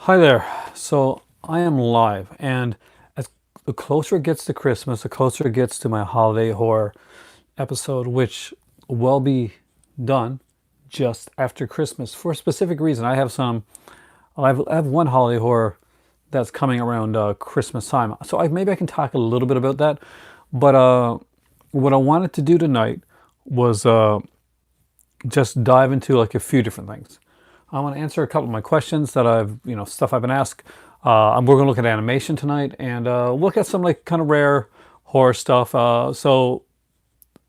Hi there. So I am live, and as the closer it gets to Christmas, the closer it gets to my holiday horror episode, which will be done just after Christmas for a specific reason. I have one holiday horror that's coming around Christmas time, so maybe I can talk a little bit about that. But what I wanted to do tonight was just dive into like a few different things. I want to answer a couple of my questions that stuff I've been asked. We're going to look at animation tonight and look at some like kind of rare horror stuff. So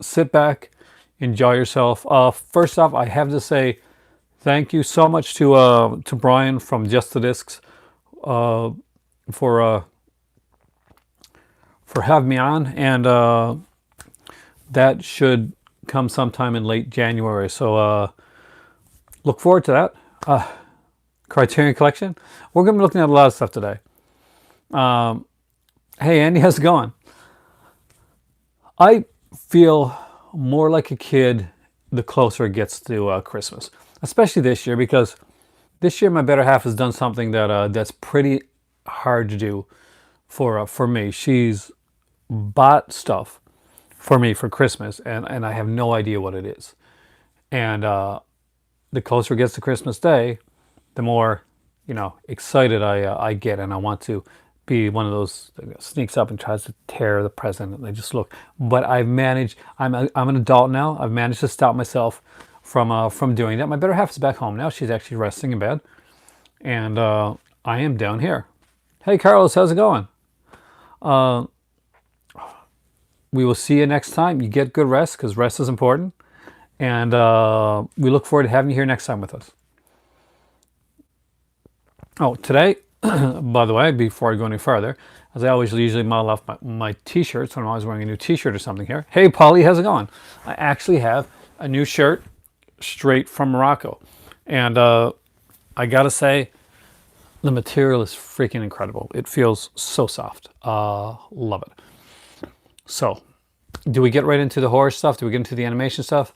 sit back, enjoy yourself. First off, I have to say thank you so much to Brian from Just the Discs uh, for uh, for having me on, and that should come sometime in late January. So look forward to that. Criterion Collection. We're going to be looking at a lot of stuff today. Hey, Andy, how's it going? I feel more like a kid the closer it gets to Christmas, especially this year, because this year my better half has done something that's pretty hard to do for me. She's bought stuff for me for Christmas, and I have no idea what it is. And the closer it gets to Christmas Day, the more excited I get, and I want to be one of those that sneaks up and tries to tear the present. And they just look. But I've managed. I'm an adult now. I've managed to stop myself from doing that. My better half is back home now. She's actually resting in bed, and I am down here. Hey, Carlos, how's it going? We will see you next time. You get good rest because rest is important, and we look forward to having you here next time with us. Oh, today, by the way, before I go any further, as I always usually model off my t-shirts when I'm always wearing a new t-shirt or something here. Hey, Polly, how's it going? I actually have a new shirt straight from Morocco. And I gotta say, the material is freaking incredible. It feels so soft. Love it. So, do we get right into the horror stuff? Do we get into the animation stuff?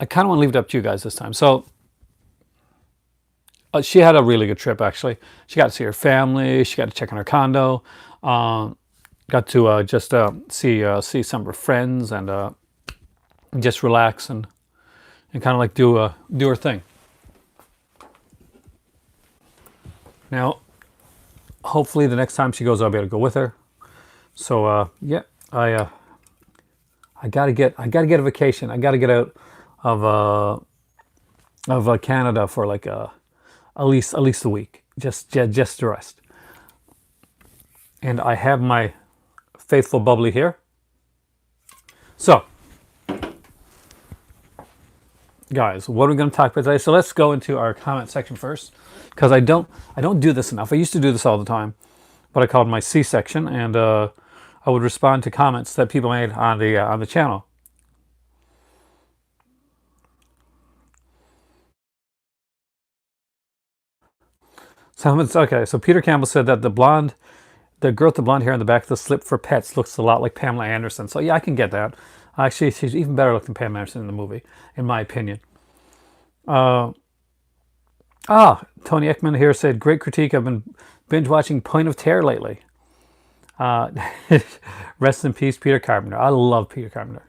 I kind of want to leave it up to you guys this time. So, she had a really good trip, actually. She got to see her family. She got to check on her condo. Got to just see some of her friends and just relax and kind of like do her thing. Now, hopefully the next time she goes, I'll be able to go with her. So yeah, I gotta get a vacation. I gotta get out of Canada for like at least a week, just to rest. And I have my faithful bubbly here. So, guys, what are we going to talk about today? So let's go into our comment section first, because I don't do this enough. I used to do this all the time, what I called my C section, and I would respond to comments that people made on the channel. Okay. So Peter Campbell said that the girl with the blonde hair in the back of the slip for pets looks a lot like Pamela Anderson. So yeah, I can get that. Actually, she's even better looking than Pamela Anderson in the movie, in my opinion. Tony Ekman here said, great critique. I've been binge watching Point of Terror lately. Uh, Rest in peace, Peter Carpenter. I love Peter Carpenter.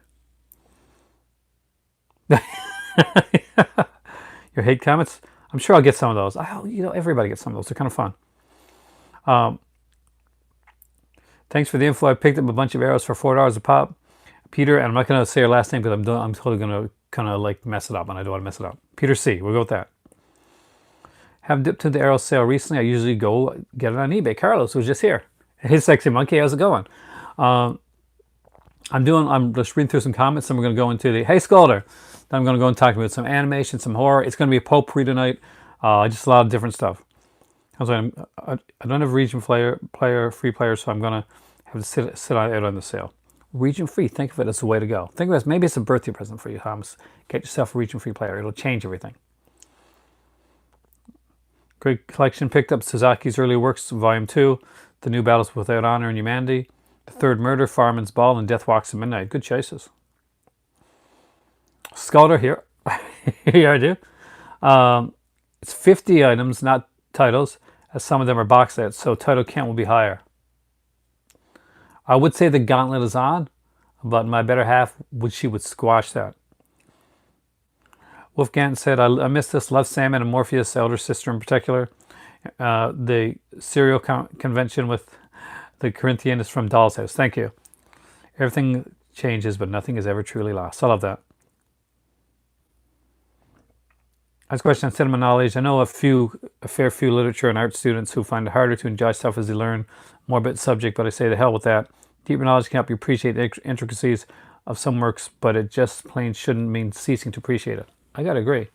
Your hate comments? I'm sure I'll get some of those. Everybody gets some of those. They're kind of fun. Thanks for the info. I picked up a bunch of arrows for $4 a pop. Peter, and I'm not going to say her last name because I'm totally going to kind of like mess it up, and I don't want to mess it up. Peter C. We'll go with that. Have dipped into the arrow sale recently. I usually go get it on eBay. Carlos was just here. Hey, Sexy Monkey, how's it going? I'm just reading through some comments, and we're going to go into the, hey, Scolder. Then I'm going to go and talk about some animation, some horror. It's going to be a potpourri tonight. Just a lot of different stuff. I don't have region free players, so I'm going to have to sit out on the sale. Region free, think of it as the way to go. Think of it as maybe it's a birthday present for you, Thomas. Get yourself a region free player. It'll change everything. Great collection. Picked up Suzaki's early works, Volume 2, The New Battles Without Honor and Humanity, The Third Murder, Fireman's Ball, and Death Walks at Midnight. Good choices. Scalder here. Here I do. It's 50 items, not titles, as some of them are box sets, so title count will be higher. I would say the gauntlet is on, but my better half would squash that. Wolfgang said, I missed this. Love Salmon and Morpheus' elder sister in particular. The serial convention with the Corinthian is from Doll's House. Thank you. Everything changes, but nothing is ever truly lost. I love that. Next question on cinema knowledge. I know a fair few literature and art students who find it harder to enjoy stuff as they learn more about the subject, but I say the hell with that. Deeper knowledge can help you appreciate the intricacies of some works, but it just plain shouldn't mean ceasing to appreciate it. I gotta agree.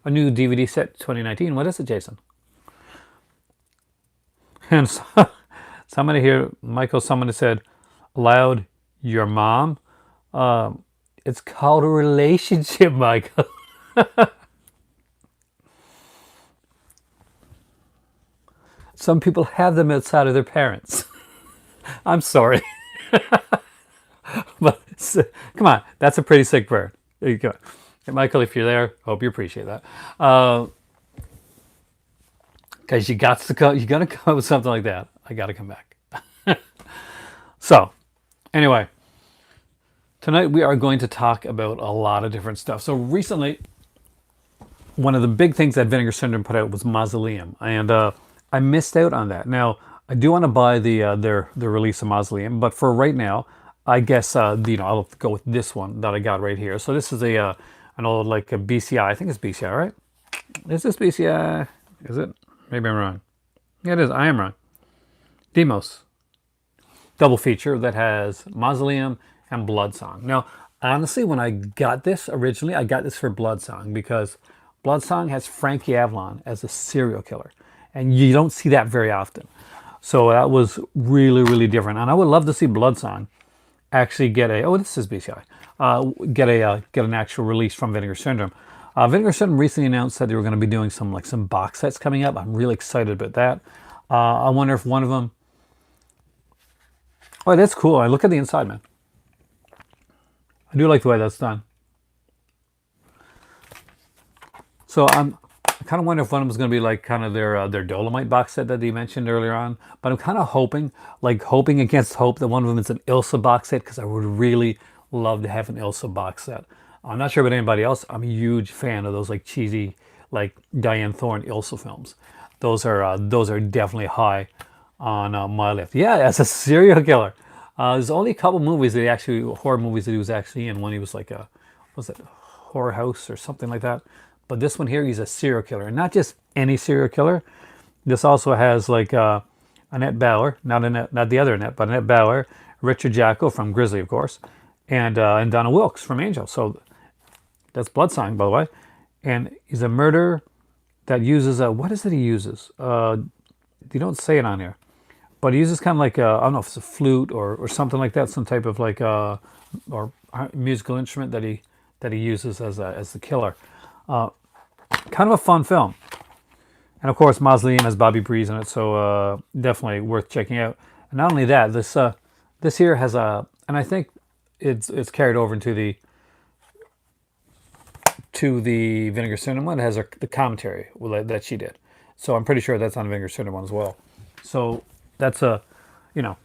A new DVD set 2019. What is it, Jason? And somebody here, Michael, somebody said aloud, your mom? It's called a relationship, Michael. Some people have them outside of their parents. I'm sorry. But come on, that's a pretty sick bird. There you go. Hey, Michael, if you're there, hope you appreciate that. Because you got to go, you're gonna come up with something like that. I got to come back. So, anyway, tonight we are going to talk about a lot of different stuff. So recently, one of the big things that Vinegar Syndrome put out was Mausoleum, and I missed out on that. Now, I do want to buy their release of Mausoleum, but for right now, I guess I'll go with this one that I got right here. So this is an old like a BCI. I think it's BCI, right? Is this BCI? Is it? Maybe I'm wrong. Yeah, it is. I am wrong. Demos. Double feature that has Mausoleum and Bloodsong. Now, honestly, when I got this originally, I got this for Bloodsong because Bloodsong has Frankie Avalon as a serial killer. And you don't see that very often. So that was really, really different. And I would love to see Bloodsong actually get this is BCI, get an actual release from Vinegar Syndrome. Vinegar Syndrome recently announced that they were going to be doing some box sets coming up. I'm really excited about that. I wonder if one of them, oh, that's cool. I look at the inside, man. I do like the way that's done. So I kind of wonder if one of them is going to be like kind of their Dolomite box set that they mentioned earlier on. But I'm kind of hoping against hope, that one of them is an Ilsa box set, because I would really love to have an Ilsa box set. I'm not sure about anybody else. I'm a huge fan of those like cheesy, like Diane Thorne Ilsa films. Those are definitely high on my list. Yeah, as a serial killer. There's only a couple movies horror movies that he was actually in. One he was like Horror House or something like that. But this one here, he's a serial killer, and not just any serial killer. This also has like Annette Bauer, not the other Annette, but Annette Bauer, Richard Jacko from Grizzly, of course, and Donna Wilkes from Angel. So that's Bloodsong, by the way. And he's a murderer that uses what is it he uses? You don't say it on here, but he uses kind of like I don't know if it's a flute or something like that, some type of like or musical instrument that he uses as the killer. Kind of a fun film. And of course, Mausoleum has Bobby Breeze in it, so definitely worth checking out. And not only that, this here has and I think it's carried over into the Vinegar Syndrome one. It has the commentary that she did, so I'm pretty sure that's on the Vinegar Syndrome one as well. So that's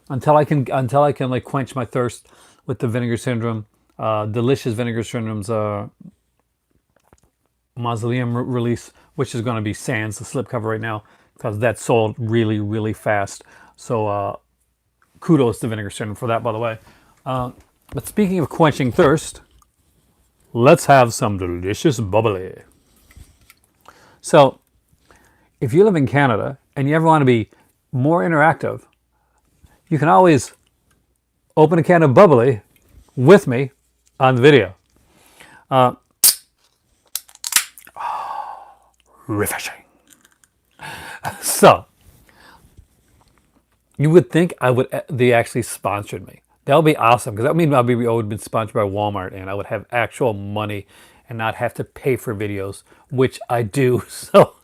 until I can like quench my thirst with the Vinegar Syndrome, delicious Vinegar Syndrome's Mausoleum release, which is going to be Sans, the slipcover right now, because that sold really, really fast. So kudos to Vinegar Syndrome for that, by the way. But speaking of quenching thirst, let's have some delicious bubbly. So if you live in Canada and you ever want to be more interactive, you can always open a can of bubbly with me on the video. Refreshing. So, you would think they actually sponsored me. That would be awesome, because that would mean I would have been sponsored by Walmart, and I would have actual money and not have to pay for videos, which I do. So,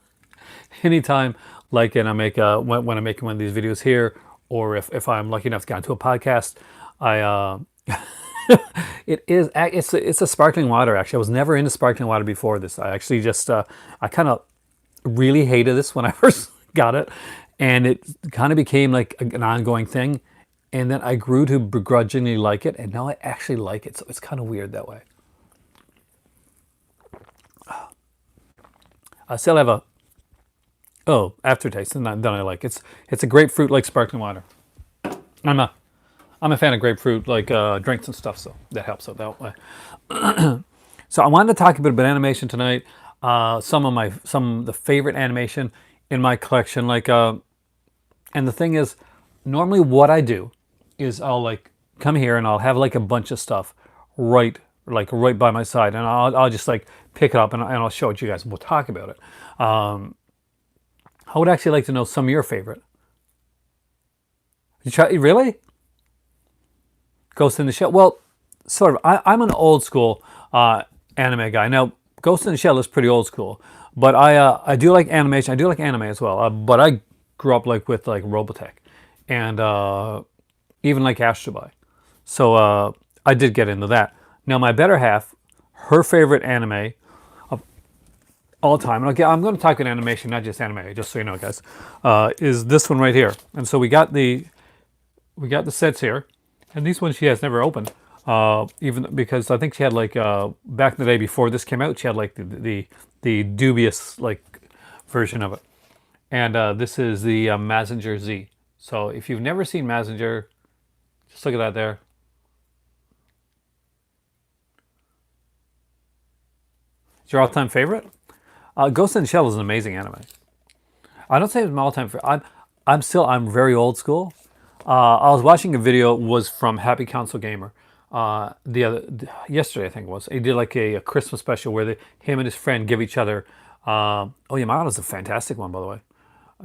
anytime, like, and I make when I'm making one of these videos here, or if I'm lucky enough to get into a podcast, it's a sparkling water. Actually, I was never into sparkling water before this. I actually just I kind of really hated this when I first got it, and it kind of became like an ongoing thing. And then I grew to begrudgingly like it, and now I actually like it. So it's kind of weird that way. I still have a aftertaste, and then I like it's a grapefruit like sparkling water. I'm a I'm a fan of grapefruit like drinks and stuff, so that helps out that way. So I wanted to talk a bit about animation tonight. Some of the favorite animation in my collection, and the thing is, normally what I do is I'll like come here and I'll have like a bunch of stuff right right by my side, and I'll just like pick it up and I'll show it to you guys and we'll talk about it. I would actually like to know some of your favorite. You try really? Ghost in the Shell. Well, sort of. I'm an old school anime guy. Now, Ghost in the Shell is pretty old school, but I do like animation. I do like anime as well. But I grew up like with like Robotech, and even like Astro Boy. So I did get into that. Now, my better half, her favorite anime of all time, and okay, I'm going to talk about animation, not just anime, just so you know, guys, is this one right here. And so we got the sets here, and these ones she has never opened, even because I think she had like back in the day before this came out, she had like the dubious like version of it, and this is the Mazinger Z. So if you've never seen Mazinger, just look at that there. It's your all-time favorite? Ghost in the Shell is an amazing anime. I don't say it's my all-time favorite. I'm very old school. I was watching a video was from Happy Console Gamer yesterday I think it was. He did like a Christmas special where him and his friend give each other. Oh, Yamato is a fantastic one, by the way.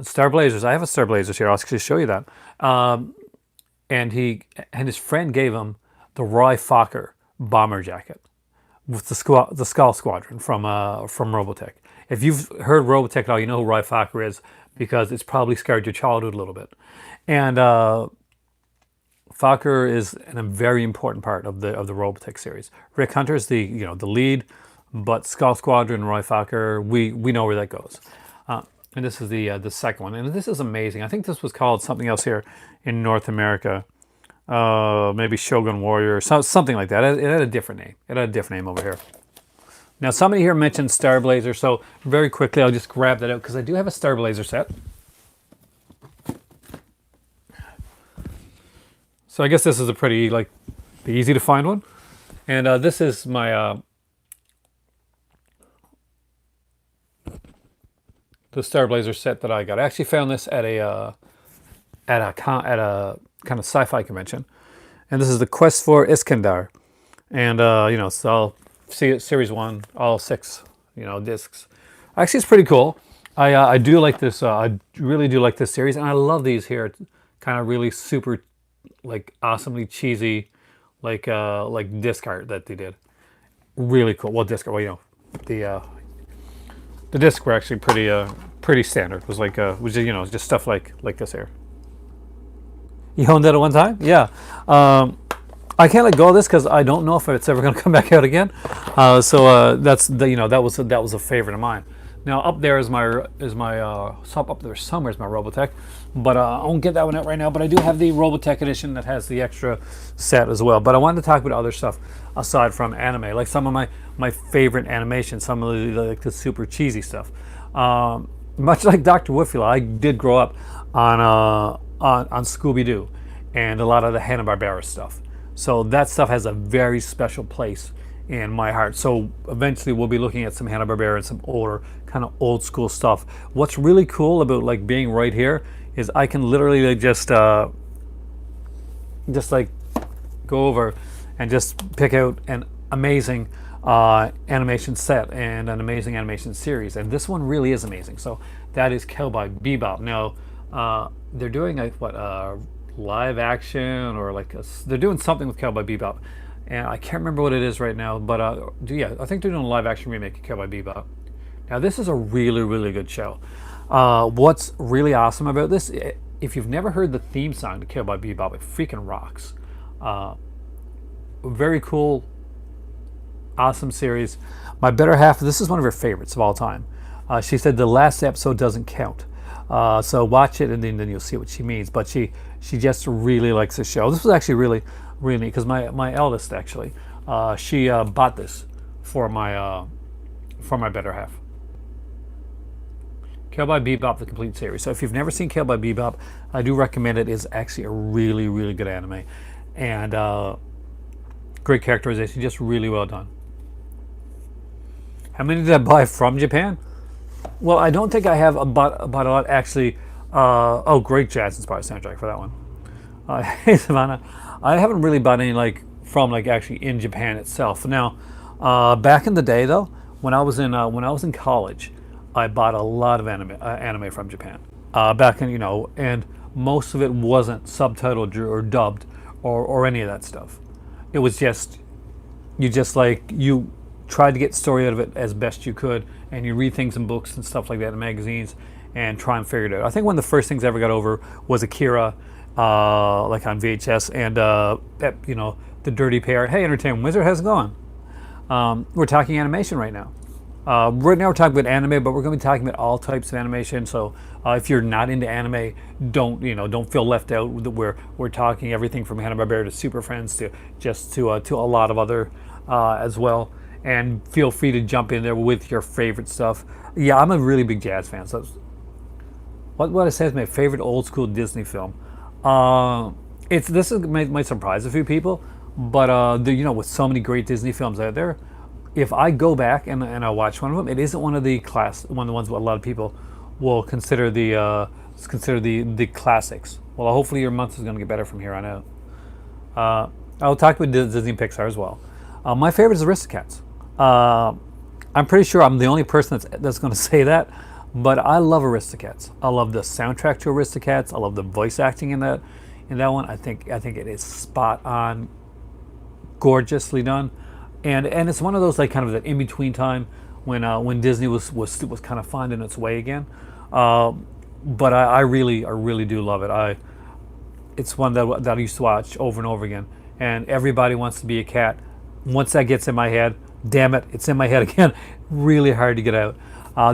Star Blazers. I have a Star Blazers here. I'll actually show you that. And his friend gave him the Roy Fokker bomber jacket with the Skull Squadron from Robotech. If you've heard Robotech at all, you know who Roy Fokker is because it's probably scarred your childhood a little bit. And Fokker is a very important part of the Robotech series. Rick Hunter is the lead, but Skull Squadron, Roy Fokker, we know where that goes. And this is the second one, and this is amazing. I think this was called something else here in North America, maybe Shogun Warrior, something like that. It had a different name. It had a different name over here. Now somebody here mentioned Star Blazer, so very quickly I'll just grab that out because I do have a Star Blazer set. So I guess this is a pretty easy to find one, and this is my the Star Blazer set that I got. I actually found this at a kind of sci-fi convention, and this is the Quest for Iskandar, and so I'll see it series 1, all 6 discs. Actually, it's pretty cool. I do like this. I really do like this series, and I love these here. Kind of really super awesomely cheesy disc art that they did. Really cool. Well, disc art. Well, the discs were actually pretty standard. It was just stuff like this here. You owned that at one time? Yeah. I can't let go of this because I don't know if it's ever going to come back out again. That's that was a favorite of mine. Now up there is my up there somewhere is my Robotech, but I won't get that one out right now. But I do have the Robotech edition that has the extra set as well. But I wanted to talk about other stuff aside from anime, like some of my favorite animation, some of the super cheesy stuff. Much like Dr. Woofula, I did grow up on Scooby-Doo and a lot of the Hanna-Barbera stuff. So that stuff has a very special place in my heart. So eventually we'll be looking at some Hanna-Barbera and some older kind of old school stuff. What's really cool about being right here is I can literally just go over and just pick out an amazing animation set and an amazing animation series, and this one really is amazing. So that is Cowboy Bebop. Now they're doing live action or they're doing something with Cowboy Bebop, and I can't remember what it is right now, but I think they're doing a live action remake of Cowboy Bebop. Now this is a really, really good show. What's really awesome about this, if you've never heard the theme song to Cowboy Bebop, it freaking rocks. Very cool, awesome series. My better half, this is one of her favorites of all time. She said the last episode doesn't count. So watch it, and then you'll see what she means. But she just really likes the show. This was actually really neat because my eldest actually, she bought this for my better half. Cowboy Bebop, the complete series. So if you've never seen Cowboy Bebop, I do recommend it. It's actually a really good anime, and great characterization, just really well done. How many did I buy from Japan? Well, I don't think I have bought a lot actually. Oh, great jazz inspired soundtrack for that one. Hey Savannah, I haven't really bought any like from like actually in Japan itself. Now, back in the day though, when I was in college, I bought a lot of anime from Japan. Back in and most of it wasn't subtitled or dubbed or any of that stuff. It was just you tried to get story out of it as best you could, and you read things in books and stuff like that in magazines and try and figure it out. I think one of the first things I ever got over was Akira, like on VHS, and the Dirty Pair. Hey, Entertainment Wizard, how's it going? We're talking animation right now. Right now we're talking about anime, but we're going to be talking about all types of animation. So if you're not into anime, don't feel left out. We're talking everything from Hanna-Barbera to Super Friends to a lot of other as well. And feel free to jump in there with your favorite stuff. Yeah, I'm a really big jazz fan. So what I say is my favorite old school Disney film. Might surprise a few people, but with so many great Disney films out there, if I go back and I watch one of them, it isn't one of the ones that a lot of people will consider the classics. Well, hopefully your month is going to get better from here on out. I'll talk about Disney and Pixar as well. My favorite is Aristocats. I'm pretty sure I'm the only person that's going to say that, but I love Aristocats. I love the soundtrack to Aristocats. I love the voice acting in that one. I think it is spot on, gorgeously done. And it's one of those like kind of that in between time when Disney was kind of finding its way again, but I really do love it. It's one that I used to watch over and over again. And Everybody Wants to Be a Cat. Once that gets in my head, damn it, it's in my head again. Really hard to get out.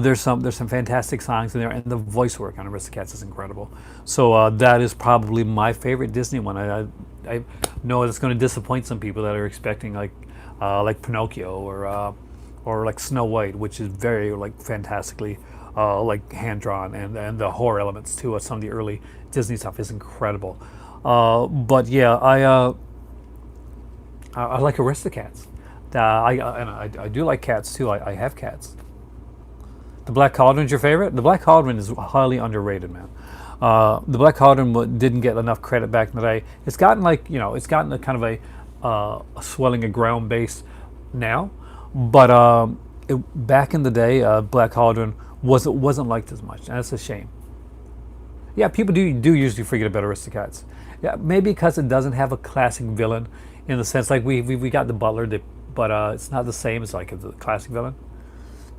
There's some fantastic songs in there, and the voice work on Aristocats is incredible. So that is probably my favorite Disney one. I know it's going to disappoint some people that are expecting like Pinocchio or like Snow White, which is very like fantastically like hand drawn, and the horror elements to some of the early Disney stuff is incredible. But yeah, I like Aristocats. I do like cats too. I have cats. The Black Cauldron's your favorite? The Black Cauldron is highly underrated, man. The Black Cauldron didn't get enough credit back in the day. It's gotten it's gotten a kind of a swelling, a ground base now, but back in the day, Black Cauldron wasn't liked as much, and that's a shame. Yeah, people do usually forget about Aristocats. Yeah, maybe because it doesn't have a classic villain in the sense like we got the Butler, but it's not the same as like the classic villain.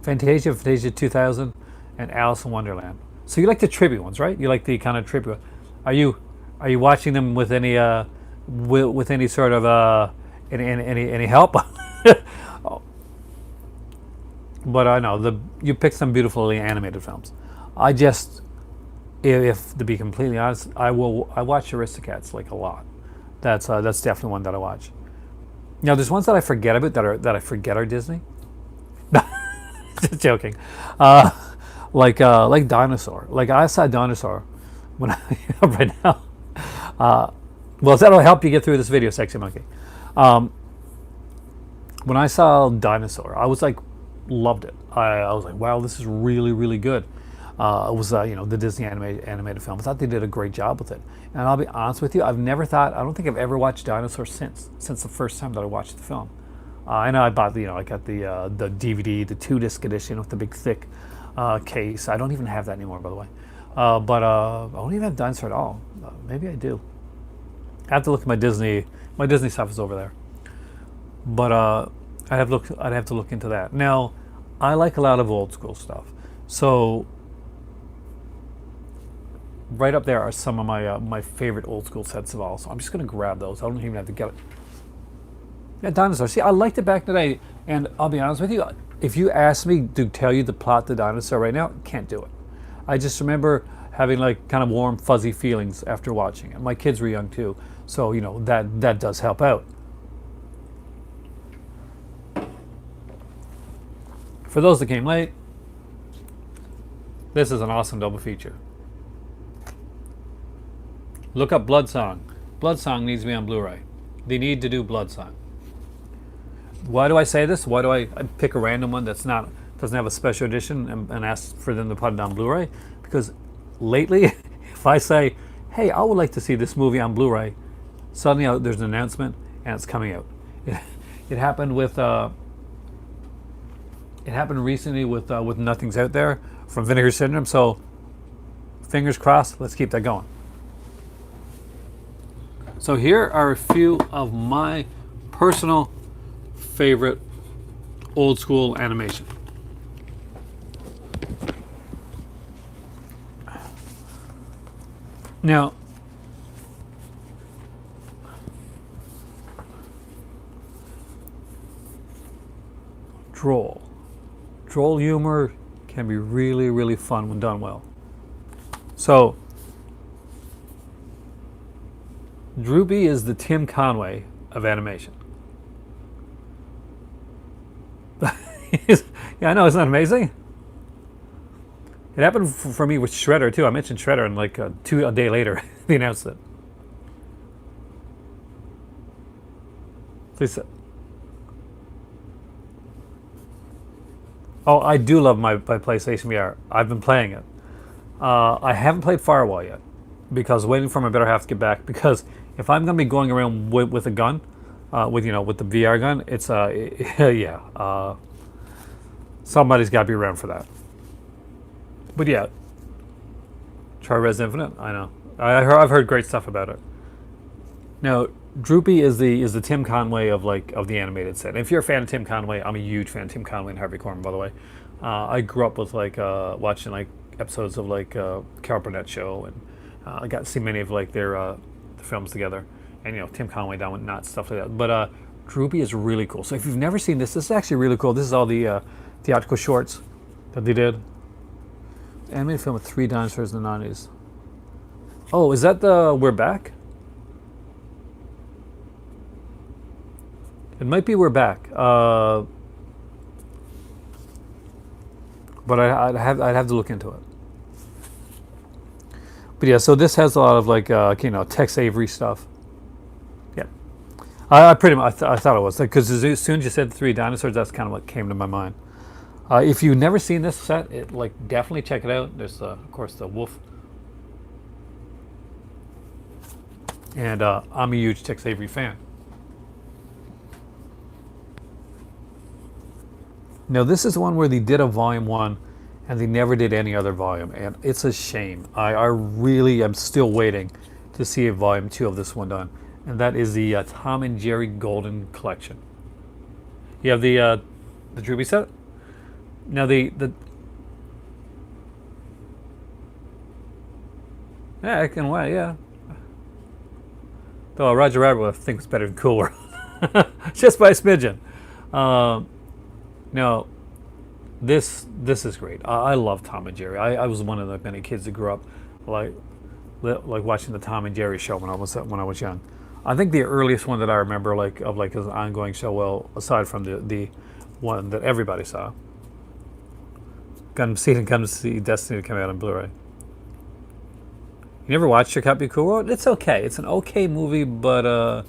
Fantasia 2000, and Alice in Wonderland. So you like the tribute ones, right? You like the kind of tribute. Are you watching them with any with any sort of any help? But I know you picked some beautifully animated films. If to be completely honest, I watch Aristocats like a lot. That's definitely one that I watch. Now there's ones that I forget about that I forget are Disney. Just joking. Like Dinosaur. Like I saw Dinosaur when right now. Well, that'll help you get through this video, Sexy Monkey. When I saw Dinosaur, I was like, loved it. I was like, wow, this is really good. It was the Disney animated film. I thought they did a great job with it. And I'll be honest with you, I don't think I've ever watched Dinosaur since the first time that I watched the film. I know I bought I got the DVD, the 2-disc edition with the big thick case. I don't even have that anymore, by the way. But I don't even have Dinosaur at all. Maybe I do. I have to look at my Disney stuff is over there. But I'd have to look into that. Now, I like a lot of old school stuff. So right up there are some of my favorite old school sets of all. So I'm just gonna grab those. I don't even have to get it. Yeah, Dinosaur. See, I liked it back in the day, and I'll be honest with you. If you ask me to tell you the plot to Dinosaur right now, can't do it. I just remember having like kind of warm, fuzzy feelings after watching it. My kids were young too, so that does help out. For those that came late, this is an awesome double feature. Look up Bloodsong. Bloodsong needs to be on Blu-ray. They need to do Bloodsong. Why do I say this? Why do I pick a random one that's not doesn't have a special edition and ask for them to put it on Blu-ray? Because lately, if I say, "Hey, I would like to see this movie on Blu-ray," suddenly there's an announcement and it's coming out. It happened with it happened recently with Nothing's Out There from Vinegar Syndrome. So fingers crossed. Let's keep that going. So here are a few of my personal favorite old school animation. Now, droll. Droll humor can be really, really fun when done well. So, Droopy is the Tim Conway of animation. Yeah, I know, isn't that amazing? It happened for me with Shredder too. I mentioned Shredder, and like a day later, they announced it. Please. Oh, I do love my PlayStation VR. I've been playing it. I haven't played Firewall yet because waiting for my better half to get back. Because if I'm going to be going around with a gun, with the VR gun, it's yeah. Somebody's got to be around for that. But yeah, try Resident Infinite. I know. I've heard great stuff about it. Now, Droopy is the Tim Conway of the animated set. And if you're a fan of Tim Conway, I'm a huge fan of Tim Conway and Harvey Korman, by the way. I grew up with watching episodes of Carol Burnett show, and I got to see many of their the films together. And Tim Conway down with Knots, stuff like that. But Droopy is really cool. So if you've never seen this is actually really cool. This is all the theatrical shorts that they did. Animated film with 3 dinosaurs in the 90s. Oh, is that the We're Back? It might be We're Back. But I'd have to look into it. But yeah, so this has a lot of Tex Avery stuff. Yeah, I pretty much I thought it was because as soon as you said 3 dinosaurs, that's kind of what came to my mind. If you've never seen this set, definitely check it out. There's of course the wolf, and I'm a huge Tex Avery fan. Now this is one where they did a volume 1, and they never did any other volume, and it's a shame. I really am still waiting to see a volume 2 of this one done, and that is the Tom and Jerry Golden Collection. You have the Droopy set. Now yeah, I can wait. Yeah. Though Roger Rabbit I think was better than Cool World, just by a smidgen. Now, this is great. I love Tom and Jerry. I was one of the many kids that grew up like watching the Tom and Jerry show when I was young. I think the earliest one that I remember of as an ongoing show, well, aside from the one that everybody saw, Gun to See Destiny to come out on Blu-ray. You never watched Your Copy of Cool World? It's okay. It's an okay movie, but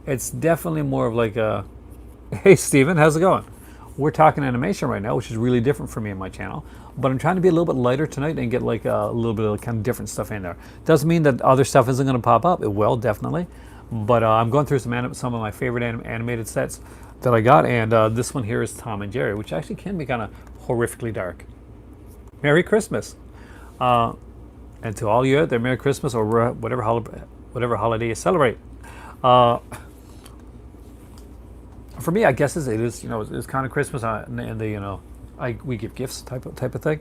it's definitely more of a hey Steven, how's it going? We're talking animation right now, which is really different for me and my channel. But I'm trying to be a little bit lighter tonight and get a little bit of kind of different stuff in there. Doesn't mean that other stuff isn't going to pop up. It will, definitely. But I'm going through some of my favorite animated sets that I got, and this one here is Tom and Jerry, which actually can be kind of horrifically dark. Merry Christmas. And to all you out there, Merry Christmas, or whatever holiday you celebrate. For me, I guess it is it's kind of Christmas, and we give gifts type of thing.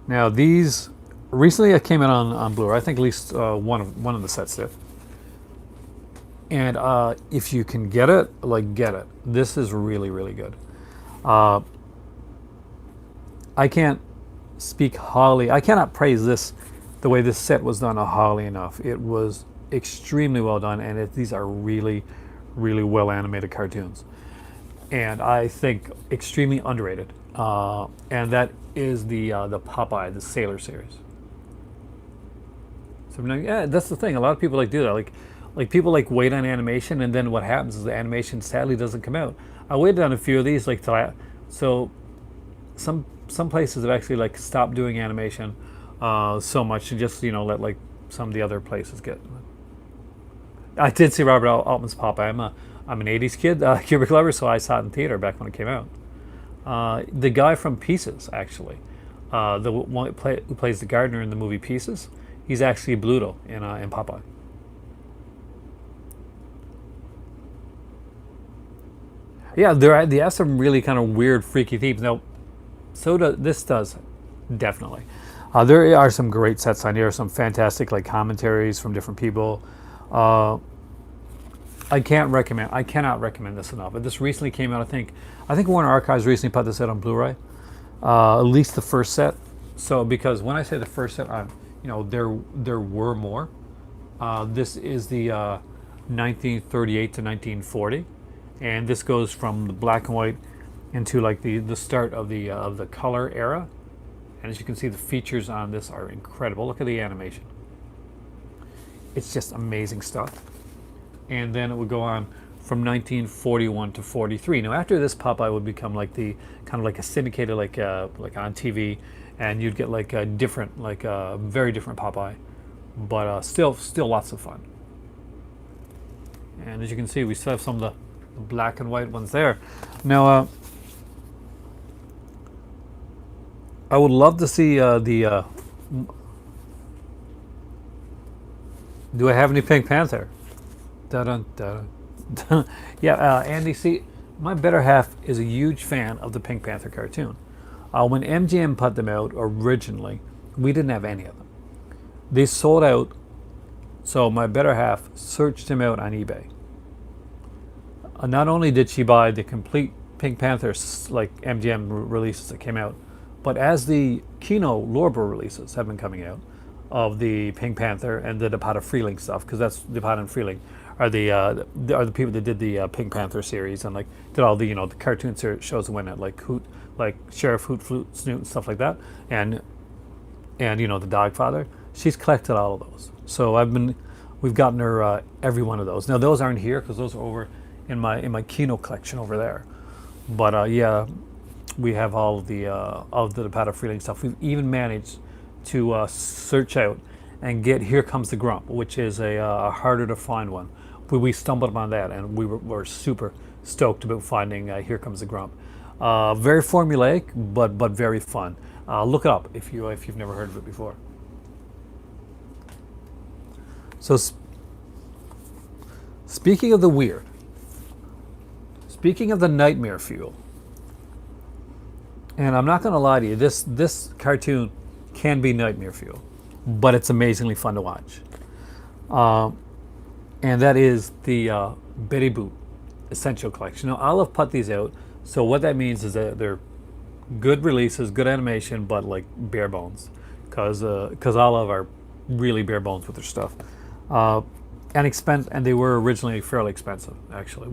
Now these recently it came out on Blu-ray. I think at least one of the sets did. And if you can get it, get it. This is really, really good. I can't speak highly. I cannot praise this, the way this set was done, highly enough. It was extremely well done, and these are really, really well animated cartoons. And I think extremely underrated. And that is the Popeye, the Sailor series. So yeah, that's the thing. A lot of people like do that. Like people like wait on animation, and then what happens is the animation sadly doesn't come out. I waited on a few of these, like till so some places have actually like stopped doing animation so much, and just let like some of the other places get. I did see Robert Altman's Popeye. I'm an '80s kid, Cubic lover, so I saw it in theater back when it came out. The guy from Pieces, actually, the one who plays the gardener in the movie Pieces, he's actually Bluto in Popeye. Yeah, they have some really kind of weird, freaky themes. Now, this does definitely. There are some great sets on here, some fantastic like commentaries from different people. Uh, I cannot recommend this enough. But this recently came out. I think Warner Archives recently put this out on Blu-ray. At least the first set. So because when I say the first set, there were more. This is the 1938 to 1940, and this goes from the black and white into like the start of the color era. And as you can see, the features on this are incredible. Look at the animation. It's just amazing stuff. And then it would go on from 1941 to 43. Now after this, Popeye would become like the kind of like a syndicated like on TV, and you'd get like a different very different Popeye, but still lots of fun. And as you can see, we still have some of the black and white ones there. Now I would love to see the. Do I have any Pink Panther? Dun, dun, dun. Yeah, Andy. See, my better half is a huge fan of the Pink Panther cartoon. When MGM put them out originally, we didn't have any of them. They sold out, so my better half searched them out on eBay. Not only did she buy the complete Pink Panther like MGM releases that came out, but as the Kino Lorber releases have been coming out of the Pink Panther and the DePato Freeling stuff, because that's DePato and Freeling are the people that did the Pink Panther series and like did all the the cartoon shows that went out like Sheriff Hoot Flute Snoot and stuff like that, and the Dogfather. She's collected all of those. So we've gotten her every one of those. Now those aren't here because those are over in my Kino collection over there. But yeah, we have all of the DePato Freeling stuff. We've even managed to search out and get Here Comes the Grump, which is a harder to find one. We stumbled upon that, and we were super stoked about finding Here Comes the Grump. Very formulaic, but very fun. Look it up if you've never heard of it before. So speaking of the weird, speaking of the nightmare fuel, and I'm not going to lie to you, this cartoon can be nightmare fuel, but it's amazingly fun to watch. And that is the Betty Boop Essential Collection. Now, I'll have put these out, so what that means is that they're good releases, good animation, but like bare bones, because Olive are really bare bones with their stuff, and they were originally fairly expensive. Actually,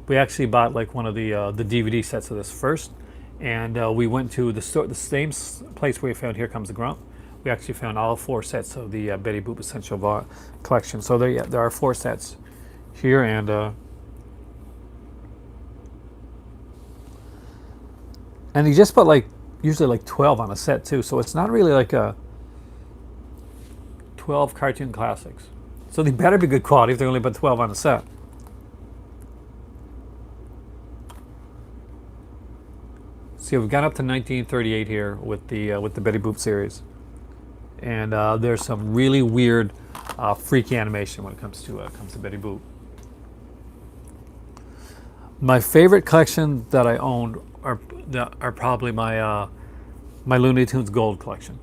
we actually bought like one of the DVD sets of this first, and we went to the store, the same place where we found Here Comes the Grump. We actually found all 4 sets of the Betty Boop Essential Collection. So there are 4 sets here, and you just put like usually like 12 on a set too. So it's not really like a 12 cartoon classics. So they better be good quality if they only put 12 on a set. See, we've gone up to 1938 here with the Betty Boop series, and there's some really weird, freaky animation when it comes to Betty Boop. My favorite collection that I owned are probably my Looney Tunes Gold collection.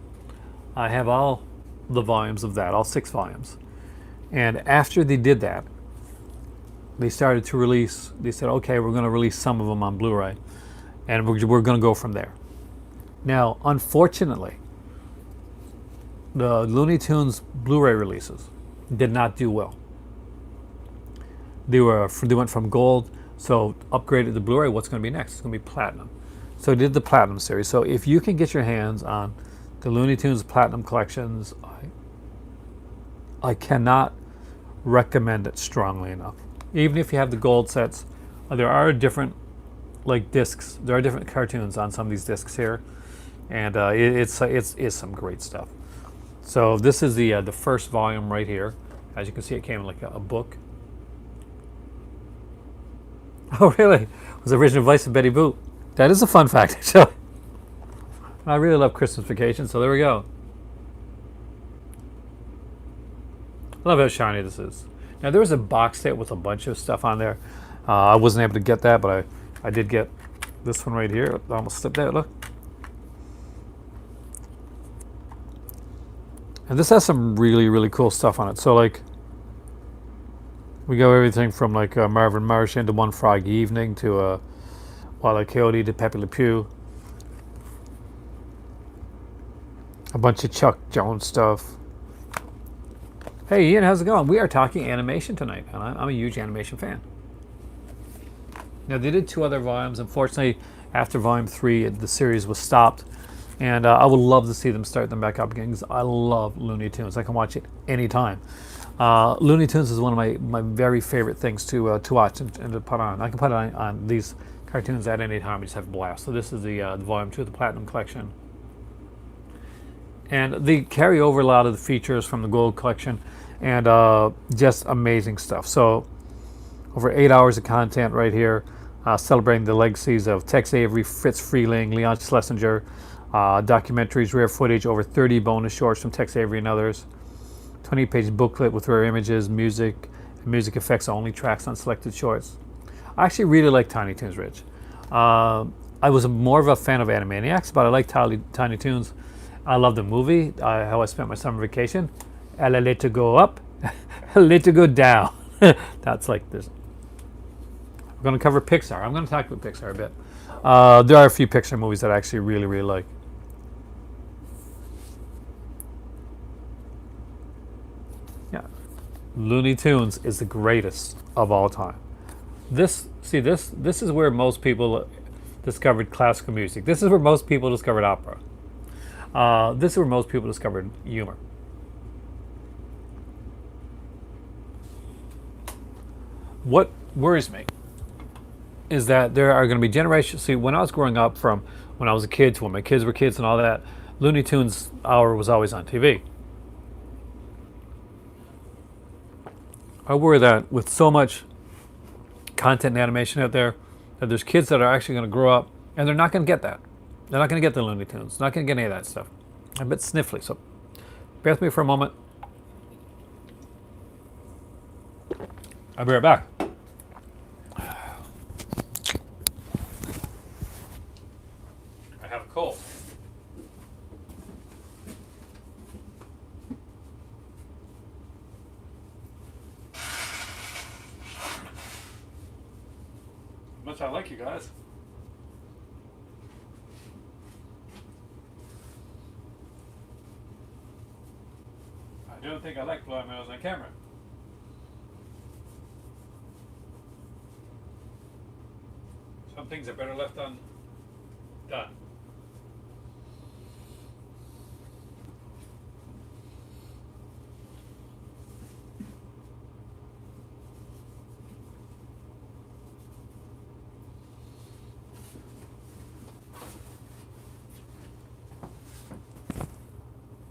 I have all the volumes of that, all 6 volumes. And after they did that, they started to release. They said, okay, we're going to release some of them on Blu-ray, and we're going to go from there. Now, unfortunately, the Looney Tunes Blu-ray releases did not do well. They went from gold, so upgraded to Blu-ray. What's going to be next? It's going to be platinum. So they did the platinum series. So if you can get your hands on the Looney Tunes Platinum collections, I cannot recommend it strongly enough. Even if you have the gold sets, there are different like discs. There are different cartoons on some of these discs here, and it's some great stuff. So this is the first volume right here. As you can see, it came in like a book. Oh, really? It was the original voice of Betty Boop. That is a fun fact, actually. I really love Christmas Vacation, so there we go. I love how shiny this is. Now, there was a box set with a bunch of stuff on there. I wasn't able to get that, but I did get this one right here. I almost slipped that, look. And this has some really, really cool stuff on it. So, like, we go everything from, like, Marvin Martian to One Froggy Evening to Wile E. Coyote to Pepe Le Pew. A bunch of Chuck Jones stuff. Hey, Ian, how's it going? We are talking animation tonight, and I'm a huge animation fan. Now, they did 2 other volumes. Unfortunately, after volume 3, the series was stopped. And I would love to see them start them back up again because I love Looney Tunes. I can watch it anytime. Looney Tunes is one of my very favorite things to watch and to put on. I can put it on these cartoons at any time. I just have a blast. So this is the volume 2 of the Platinum Collection. And they carry over a lot of the features from the Gold Collection and just amazing stuff. So over 8 hours of content right here, celebrating the legacies of Tex Avery, Fritz Freeling, Leon Schlesinger, documentaries, rare footage, over 30 bonus shorts from Tex Avery and others, 20-page booklet with rare images, music, and music effects only tracks on selected shorts. I actually really like Tiny Toons, Rich. I was more of a fan of Animaniacs, but I like Tiny Toons. I love the movie, how I spent my summer vacation. A little go up, a little go down. That's like this. We're going to cover Pixar. I'm going to talk about Pixar a bit. There are a few Pixar movies that I actually really, really like. Yeah, Looney Tunes is the greatest of all time. This is where most people discovered classical music. This is where most people discovered opera. This is where most people discovered humor. What worries me is that there are going to be generations. See, when I was growing up, from when I was a kid to when my kids were kids and all that, Looney Tunes hour was always on TV. I worry that with so much content and animation out there, that there's kids that are actually going to grow up and they're not going to get that. They're not going to get the Looney Tunes. Not going to get any of that stuff. I'm a bit sniffly, so bear with me for a moment. I'll be right back. I have a cold. Much I like you guys. I don't think I like blowing my nose on camera. Some things are better left undone.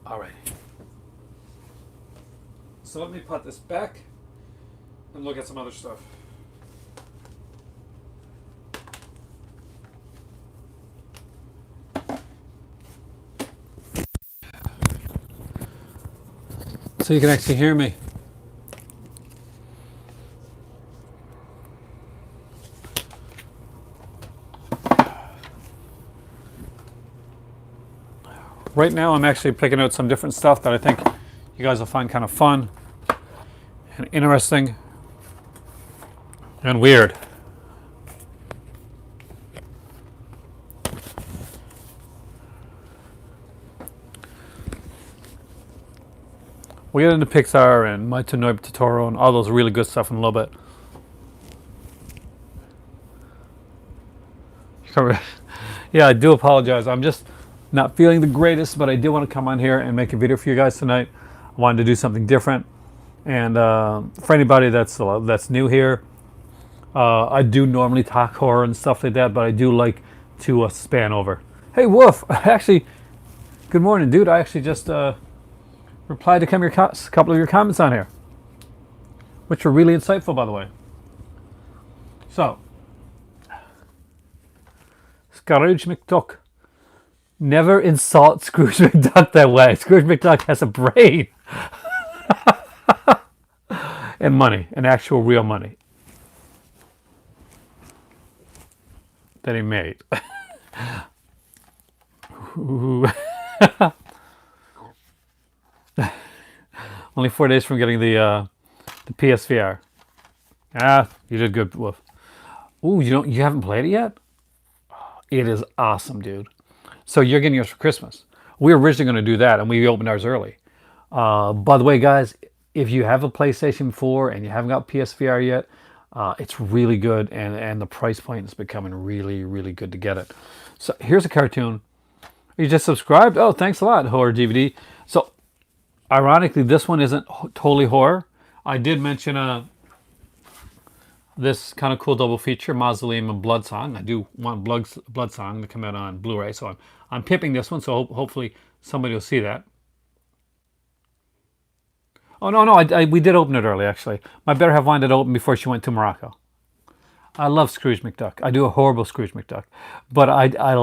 All right. So let me put this back and look at some other stuff. So you can actually hear me. Right now I'm actually picking out some different stuff that I think you guys will find kind of fun and interesting and weird. We'll get into Pixar and My Totoro and all those really good stuff in a little bit. Yeah, I do apologize. I'm just not feeling the greatest, but I did want to come on here and make a video for you guys tonight. I wanted to do something different. And for anybody that's new here, I do normally talk horror and stuff like that, but I do like to span over. Hey, Wolf. Actually, good morning, dude. I actually just replied to a couple of your comments on here, which were really insightful, by the way. So, Scrooge McDuck. Never insult Scrooge McDuck that way. Scrooge McDuck has a brain and money, and actual real money that he made. Only 4 days from getting the PSVR. Ah, you did good, Wolf. Ooh, you haven't played it yet? It is awesome, dude. So you're getting yours for Christmas. We were originally going to do that, and we opened ours early. By the way, guys, if you have a PlayStation 4 and you haven't got PSVR yet, it's really good, and the price point is becoming really, really good to get it. So here's a cartoon. You just subscribed? Oh, thanks a lot, Horror DVD. So, ironically, this one isn't totally horror. I did mention this kind of cool double feature, Mausoleum and Blood Song. I do want Blood Song to come out on Blu-ray, so I'm pimping this one, so hopefully somebody will see that. Oh, no, we did open it early, actually. My better half wanted it open before she went to Morocco. I love Scrooge McDuck. I do a horrible Scrooge McDuck, but I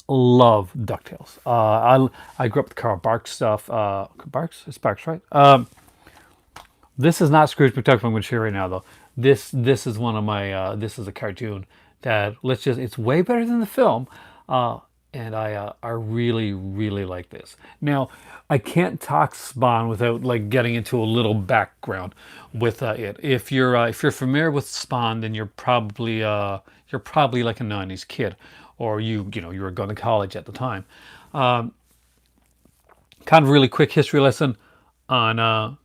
love DuckTales. I grew up with Carl Barks stuff. Barks? It's Barks, right? This is not Scrooge McDuck I'm going to show you right now, though. This is one of my, this is a cartoon that, it's way better than the film. And I really, really like this. Now, I can't talk Spawn without like getting into a little background with it. If you're familiar with Spawn, then you're probably like a '90s kid, or you were going to college at the time. Kind of really quick history lesson on.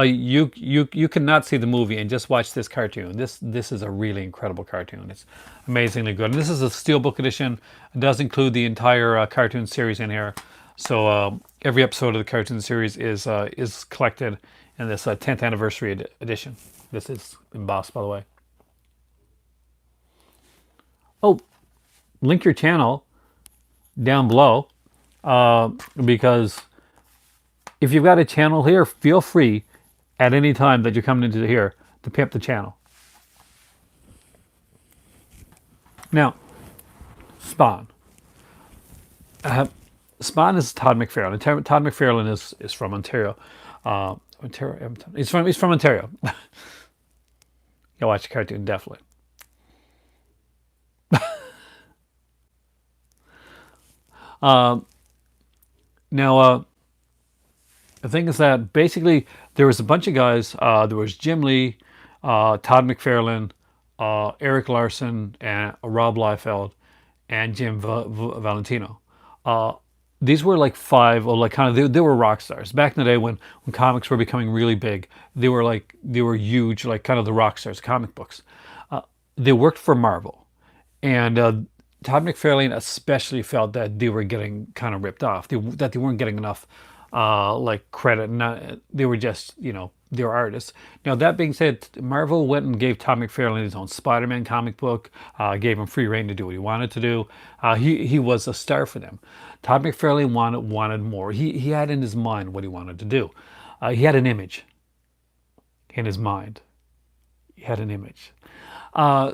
You cannot see the movie and just watch this cartoon. This is a really incredible cartoon. It's amazingly good. And this is a Steelbook edition. It does include the entire cartoon series in here. So every episode of the cartoon series is collected in this 10th anniversary edition. This is embossed, by the way. Oh, link your channel down below because if you've got a channel here, feel free at any time that you're coming into here to pimp the channel. Now, Spawn. Spawn is Todd McFarlane. Todd McFarlane is from Ontario. He's from Ontario. You'll watch the cartoon, definitely. Now, the thing is that basically there was a bunch of guys. There was Jim Lee, Todd McFarlane, Eric Larson, and Rob Liefeld, and Jim Valentino. These were like five, or like kind of they were rock stars back in the day when comics were becoming really big. They were huge, like kind of the rock stars, comic books. They worked for Marvel, and Todd McFarlane especially felt that they were getting kind of ripped off. That they weren't getting enough like credit. They were just, they were artists. Now, that being said, Marvel went and gave Todd McFarlane his own Spider-Man comic book, gave him free reign to do what he wanted to do. He was a star for them. Todd McFarlane wanted more. He had in his mind what he wanted to do. He had an image in his mind. He had an image.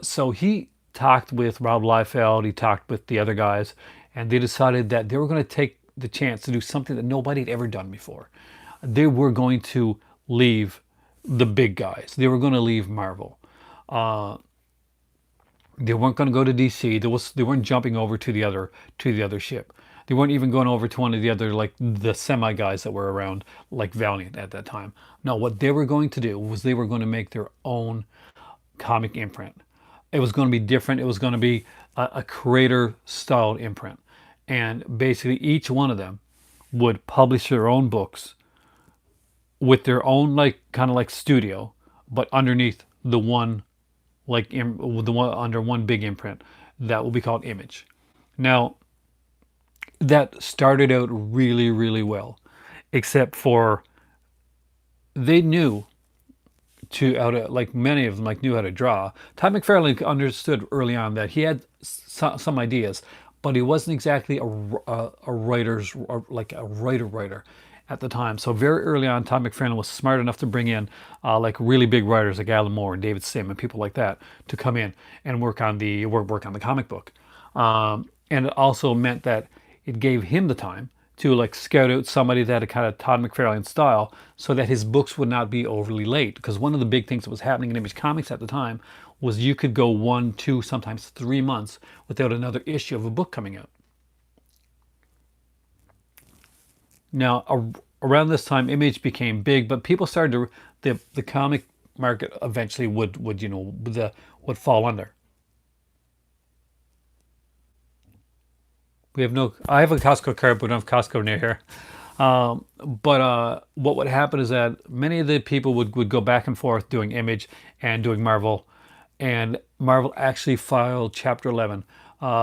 So he talked with Rob Liefeld, he talked with the other guys, and they decided that they were going to take the chance to do something that nobody had ever done before. They were going to leave the big guys. They were going to leave Marvel. They weren't going to go to DC. They weren't jumping over to the other ship. They weren't even going over to one of the other, like the semi guys that were around, like Valiant at that time. No, what they were going to do was they were going to make their own comic imprint. It was going to be different. It was going to be a creator styled imprint. And basically each one of them would publish their own books with their own like kind of like studio, but underneath the one the one under one big imprint that will be called Image. Now that started out really really well, except for they knew to how to like many of them like knew how to draw. Todd McFarlane understood early on that he had some ideas, but he wasn't exactly a writer's or like a writer at the time. So very early on, Todd McFarlane was smart enough to bring in like really big writers like Alan Moore and David Sim and people like that to come in and work on the comic book. And it also meant that it gave him the time to like scout out somebody that had a kind of Todd McFarlane style so that his books would not be overly late. Because one of the big things that was happening in Image Comics at the time was you could go 1, 2, sometimes 3 months without another issue of a book coming out. Now, around this time, Image became big, but people started to the comic market eventually would would fall under. We have no. I have a Costco card, but we don't have Costco near here. But what would happen is that many of the people would go back and forth doing Image and doing Marvel, and Marvel actually filed Chapter 11.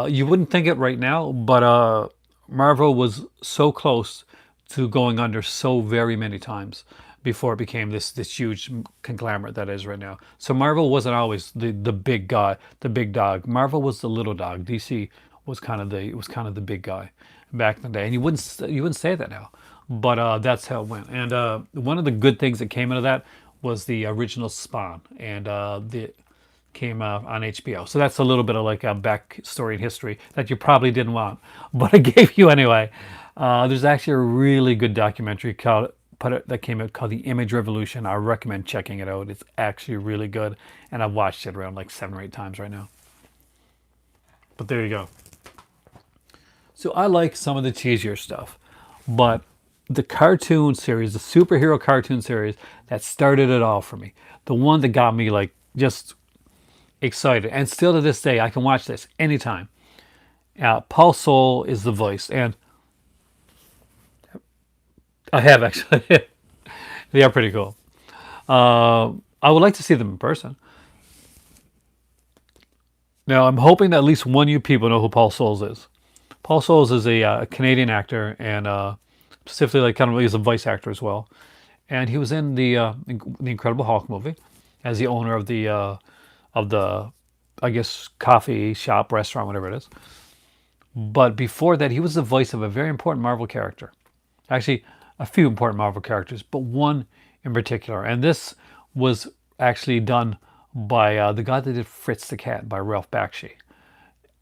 You wouldn't think it right now, but Marvel was so close to going under so very many times before it became this huge conglomerate that it is right now. So Marvel wasn't always the big guy, the big dog. Marvel was the little dog. DC was kind of the big guy back in the day, and you wouldn't say that now, but that's how it went. And one of the good things that came out of that was the original Spawn, and the came out on HBO. So that's a little bit of like a backstory and history that you probably didn't want, but I gave you anyway. There's actually a really good documentary that came out called The Image Revolution. I recommend checking it out. It's actually really good, and I've watched it around like 7 or 8 times right now. But there you go. So I like some of the cheesier stuff, but the cartoon series, the superhero cartoon series that started it all for me, the one that got me like just excited, and still to this day I can watch this anytime. Paul Soule is the voice, and I have actually. They are pretty cool. I would like to see them in person. Now I'm hoping that at least one of you people know who Paul Souls is. Paul Souls is a Canadian actor, and specifically like kind of he's a voice actor as well. And he was in the Incredible Hulk movie as the owner of the I guess coffee shop, restaurant, whatever it is. But before that, he was the voice of a very important Marvel character. Actually, a few important Marvel characters, but one in particular. And this was actually done by the guy that did Fritz the Cat, by Ralph Bakshi.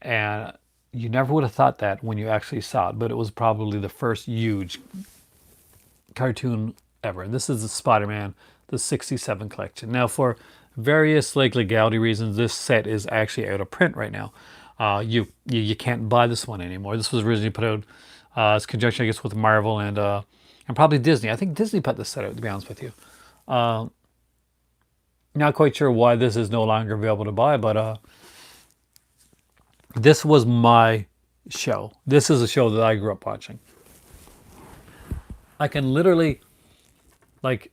And you never would have thought that when you actually saw it, but it was probably the first huge cartoon ever. And this is the Spider-Man, the 67 collection. Now, for various like legality reasons, this set is actually out of print right now. You can't buy this one anymore. This was originally put out as conjunction, I guess, with Marvel and probably Disney. I think Disney put this set out, to be honest with you. Not quite sure why this is no longer available to buy, but this was my show. This is a show that I grew up watching. I can literally like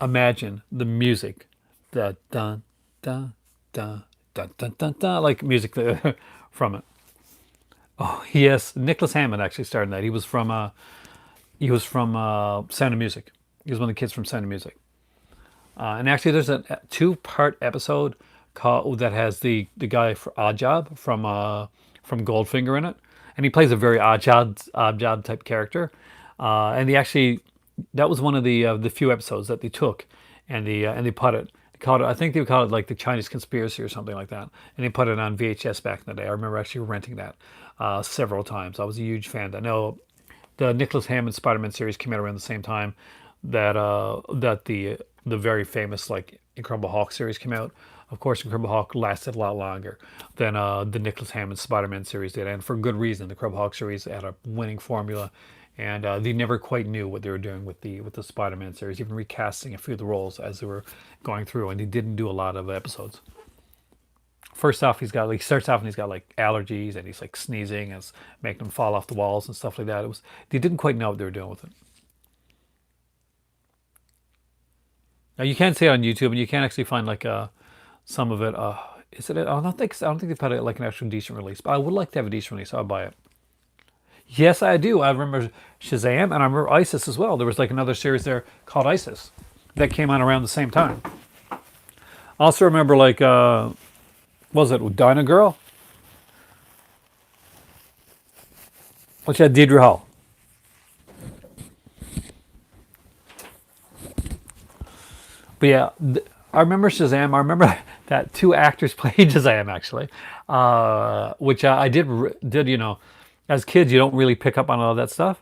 imagine the music, the dun dun dun dun dun dun, dun like music from it. Oh yes, Nicholas Hammond actually starred in that. He was from Sound of Music. He was one of the kids from Sound of Music. And actually, there's a two-part episode that has the guy for Odd Job from Goldfinger in it, and he plays a very odd job type character. And he actually that was one of the few episodes that they took, and they put it. They called it, I think they would call it like the Chinese Conspiracy or something like that, and they put it on VHS back in the day. I remember actually renting that several times. I was a huge fan. I know the Nicholas Hammond Spider-Man series came out around the same time that the very famous like Incredible Hulk series came out. Of course, Incredible Hulk lasted a lot longer than the Nicholas Hammond Spider-Man series did, and for good reason. The Incredible Hulk series had a winning formula, and they never quite knew what they were doing with the Spider-Man series, even recasting a few of the roles as they were going through, and they didn't do a lot of episodes. First off, he starts off and he's got like allergies and he's like sneezing and it's making him fall off the walls and stuff like that. It was they didn't quite know what they were doing with it. Now you can see it on YouTube and you can actually find like some of it. Is it? I don't think they've had like an actual decent release, but I would like to have a decent release. I'll buy it. Yes, I do. I remember Shazam and I remember ISIS as well. There was like another series there called ISIS that came out around the same time. I also remember like what was it Dinah Girl, which had Deidre Hall. But yeah, I remember Shazam. I remember that two actors played Shazam actually, which I did. As kids, you don't really pick up on all that stuff.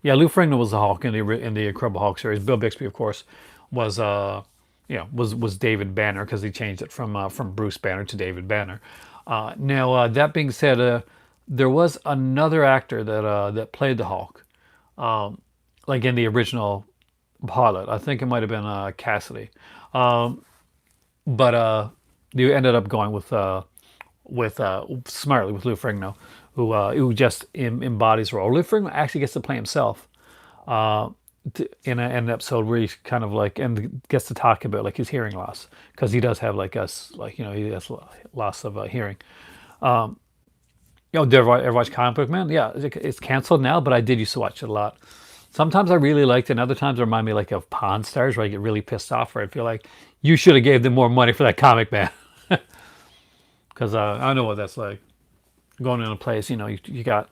Yeah, Lou Ferrigno was the Hulk in the Incredible Hulk series. Bill Bixby, of course, was was David Banner because he changed it from Bruce Banner to David Banner. Now that being said, there was another actor that played the Hulk, like in the original pilot. I think it might have been Cassidy, but you ended up going with smartly with Lou Ferrigno, who just embodies the role. Lou Ferrigno actually gets to play himself in an episode where he's kind of like and gets to talk about like his hearing loss because he does have like he has loss of hearing. Did you ever watch Comic Book Man? Yeah, it's canceled now, but I did used to watch it a lot. Sometimes I really liked it, and other times it remind me like of Pawn Stars, where I get really pissed off, where I feel like you should have gave them more money for that comic, man. Because I know what that's like. Going in a place, you got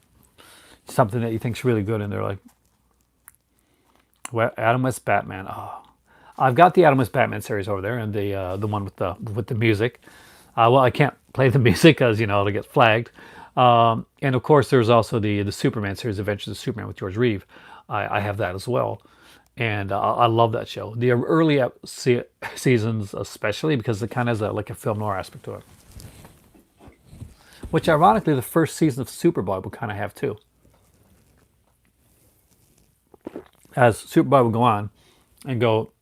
something that you think's really good, and they're like, well, Adam West Batman. Oh, I've got the Adam West Batman series over there, and the one with the music. Well, I can't play the music because it'll get flagged. And of course, there's also the Superman series, Adventures of Superman with George Reeve. I have that as well, and I love that show. The early seasons, especially because it kind of has like a film noir aspect to it. Which, ironically, the first season of Superboy will kind of have too. As Superboy will go on and go,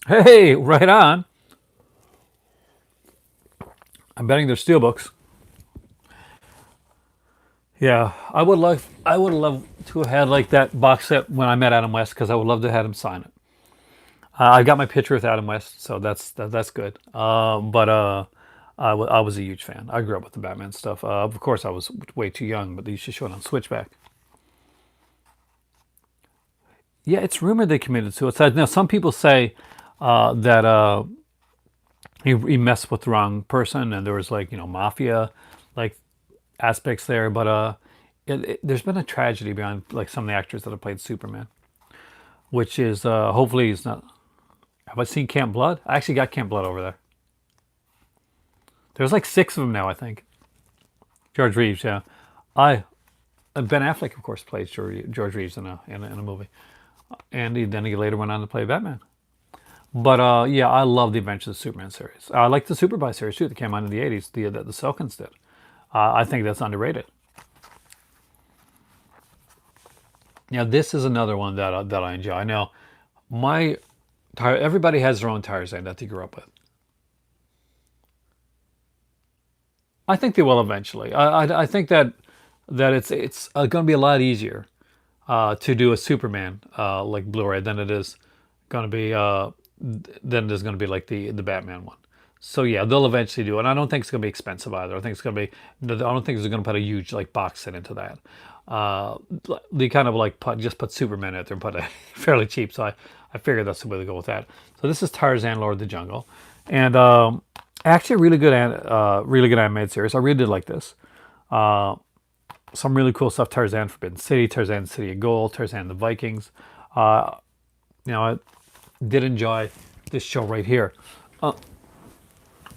hey, right on. I'm betting they're steelbooks. Yeah, I would love to have had like that box set when I met Adam West because I would love to have him sign it. I got my picture with Adam West, so that's good. But I was a huge fan. I grew up with the Batman stuff. Of course, I was way too young, but they used to show it on Switchback. Yeah, it's rumored they committed suicide. Now, some people say that he messed with the wrong person, and there was like mafia like aspects there. But there's been a tragedy behind like some of the actors that have played Superman, which is hopefully he's not. Have I seen Camp Blood? I actually got Camp Blood over there. There's like six of them now, I think. George Reeves, yeah. I Ben Affleck, of course, plays George Reeves in a movie, and then he later went on to play Batman. But yeah, I love the Adventures of Superman series. I like the Superboy series too that came out in the '80s. The Selkins did. I think that's underrated. Now this is another one that I enjoy. Now, everybody has their own Tarzan that they grew up with. I think they will eventually. I think that it's going to be a lot easier to do a Superman like Blu-ray than it is going to be like the Batman one. So yeah, they'll eventually do it. And I don't think it's going to be expensive either. I think it's going to be. I don't think they're going to put a huge like box set into that. They kind of like just put Superman out there and put a fairly cheap. So I figured that's the way to go with that. So this is Tarzan, Lord of the Jungle, and actually a really good animated series. I really did like this. Some really cool stuff. Tarzan Forbidden City, Tarzan City of Gold, Tarzan the Vikings. I did enjoy this show right here.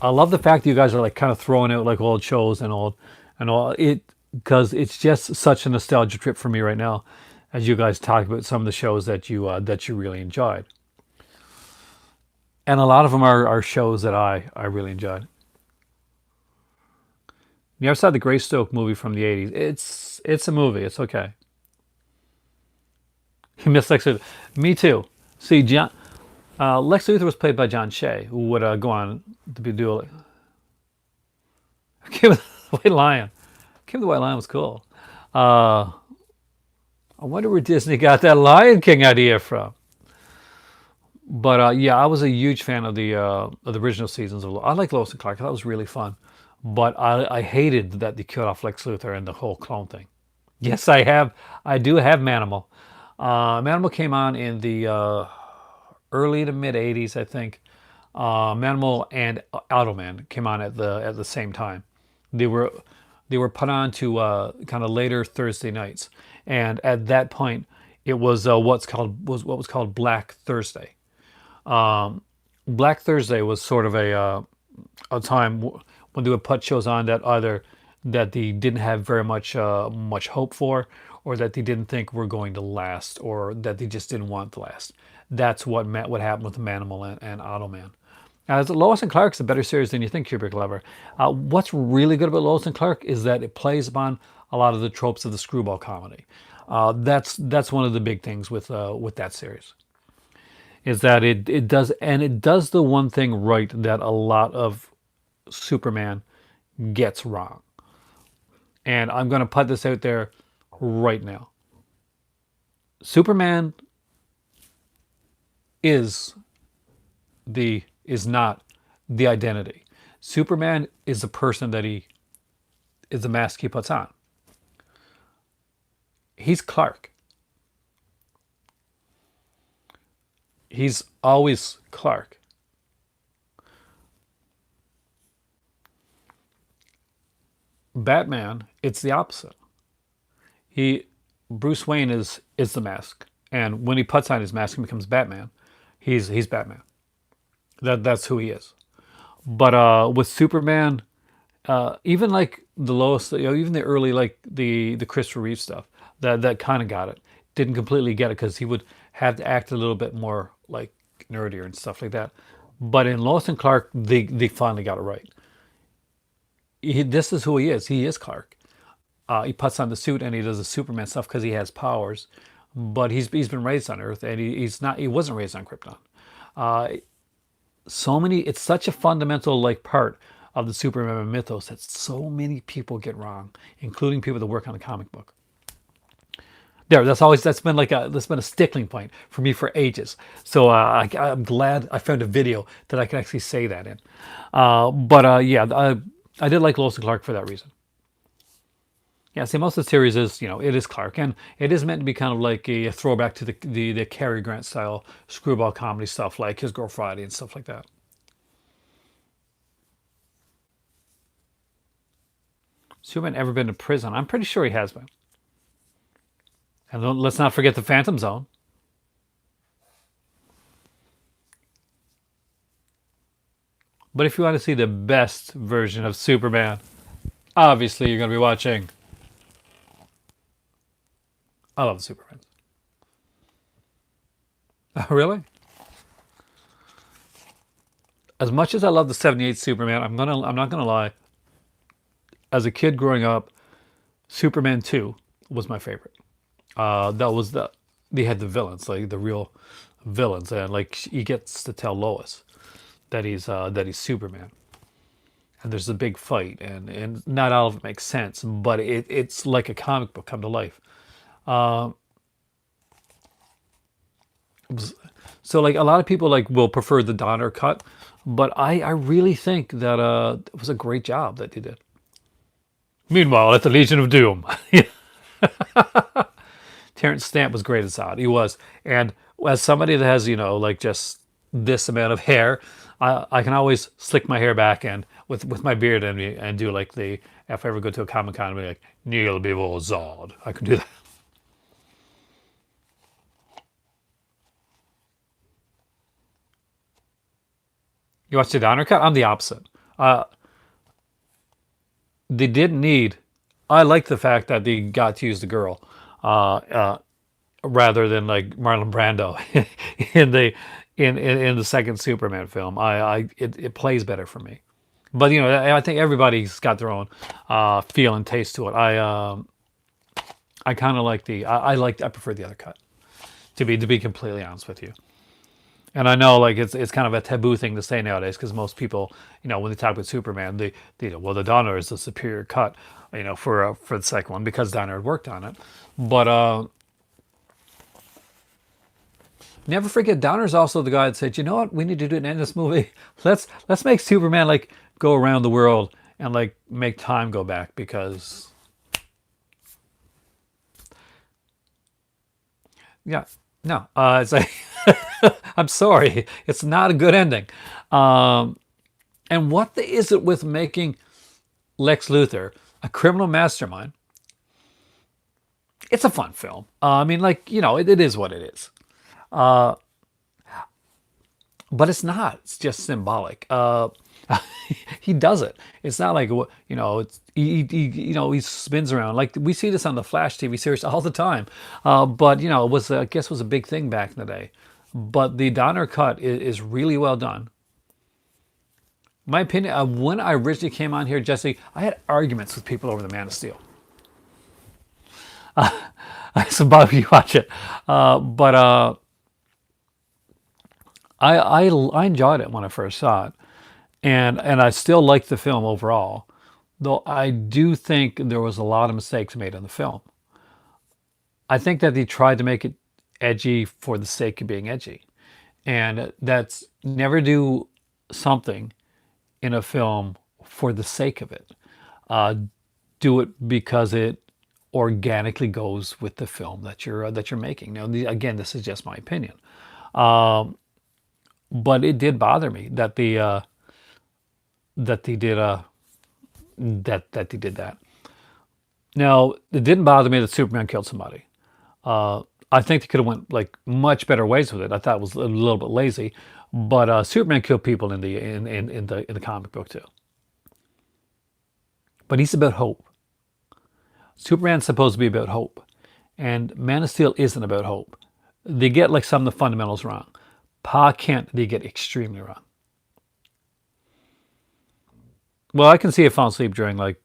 I love the fact that you guys are like kind of throwing out like old shows and all it because it's just such a nostalgia trip for me right now, as you guys talk about some of the shows that you really enjoyed, and a lot of them are shows that I really enjoyed. You ever saw the Greystoke movie from the '80s? It's a movie. It's okay. You missed like me too. See, John. Lex Luthor was played by John Shea, who would go on to be dual. King of the White Lion. King of the White Lion was cool. Uh, I wonder where Disney got that Lion King idea from. But yeah, I was a huge fan of the original seasons of. I like Lois and Clark. That was really fun. But I hated that they killed off Lex Luthor and the whole clone thing. Yes, I have. I do have Manimal. Manimal came on in the early to mid '80s, I think. Manimal and Automan came on at the same time. They were they were put on to kind of later Thursday nights, and at that point, it was what was called Black Thursday. Black Thursday was sort of a time when they would put shows on that either that they didn't have very much hope for, or that they didn't think were going to last, or that they just didn't want to last. That's what happened with Manimal and Automan. As Lois and Clark's a better series than you think, Super Clever. What's really good about Lois and Clark is that it plays upon a lot of the tropes of the screwball comedy. That's one of the big things with that series is that it does the one thing right that a lot of Superman gets wrong. And I'm going to put this out there right now. Superman is is not the identity. Superman is the person that he is the mask he puts on. He's Clark. He's always Clark. Batman, it's the opposite. He Bruce Wayne is the mask. And when he puts on his mask and becomes Batman, he's Batman. That's who he is. But with Superman, even like the lowest, even the early like the Christopher Reeve stuff, that kind of got it. Didn't completely get it because he would have to act a little bit more like nerdier and stuff like that. But in Lois and Clark, they finally got it right. This is who he is. He is Clark. He puts on the suit and he does the Superman stuff because he has powers. But he's been raised on Earth and he wasn't raised on Krypton. Uh, so many it's such a fundamental like part of the Superman mythos that so many people get wrong, including people that work on the comic book. That's been that's been a stickling point for me for ages. So I'm glad I found a video that I can actually say that in. But yeah, I did like Lois and Clark for that reason. Yeah, see, most of the series is it is Clark, and it is meant to be kind of like a throwback to the Cary Grant style screwball comedy stuff, like His Girl Friday and stuff like that. Superman ever been to prison? I'm pretty sure he has been. And let's not forget the Phantom Zone. But if you want to see the best version of Superman, obviously you're going to be watching. I love the Superman. Oh, really? As much as I love the '78 Superman, I'm not gonna lie. As a kid growing up, Superman 2 was my favorite. That was they had the villains, like the real villains, and like he gets to tell Lois that he's Superman, and there's a big fight, and not all of it makes sense, but it's like a comic book come to life. Uh, so like a lot of people like will prefer the Donner cut, but I really think that it was a great job that they did. Meanwhile, at the Legion of Doom, Terrence Stamp was great as Zod. He was, and as somebody that has like just this amount of hair, I can always slick my hair back and with my beard and do like the if I ever go to a Comic Con and be like kneel before Zod, I could do that. You watch the Donner cut? I'm the opposite. Uh, they didn't need. I like the fact that they got to use the girl. Rather than like Marlon Brando in the second Superman film. It plays better for me. But I think everybody's got their own feel and taste to it. I kind of like I prefer the other cut to be completely honest with you. And I know like it's kind of a taboo thing to say nowadays because most people, when they talk about Superman, well, the Donner is the superior cut, for the second one because Donner had worked on it. But never forget, Donner's also the guy that said, you know what, we need to do an end this movie. Let's make Superman like go around the world and like make time go back because yeah, no, it's like I'm sorry, it's not a good ending. Um, and what is it with making Lex Luthor a criminal mastermind? It's a fun film. I mean, like it is what it is. Uh, but it's not. It's just symbolic. He does it. It's not like It's he spins around like we see this on the Flash TV series all the time. But it was I guess was a big thing back in the day. But the Donner cut is really well done. My opinion, when I originally came on here, Jesse, I had arguments with people over the Man of Steel. So Bob, you watch it, but I enjoyed it when I first saw it, and I still like the film overall. Though I do think there was a lot of mistakes made in the film. I think that they tried to make it edgy for the sake of being edgy, and that's never do something in a film for the sake of it. Uh, do it because it organically goes with the film that you're making. Now, again, this is just my opinion, but it did bother me that that they did that they did that. Now, it didn't bother me that Superman killed somebody. I think they could have went like much better ways with it. I thought it was a little bit lazy, but Superman killed people in the comic book too. But he's about hope. Superman's supposed to be about hope, and Man of Steel isn't about hope. They get like some of the fundamentals wrong. Pa Kent, they get extremely wrong. Well, I can see it falling asleep during like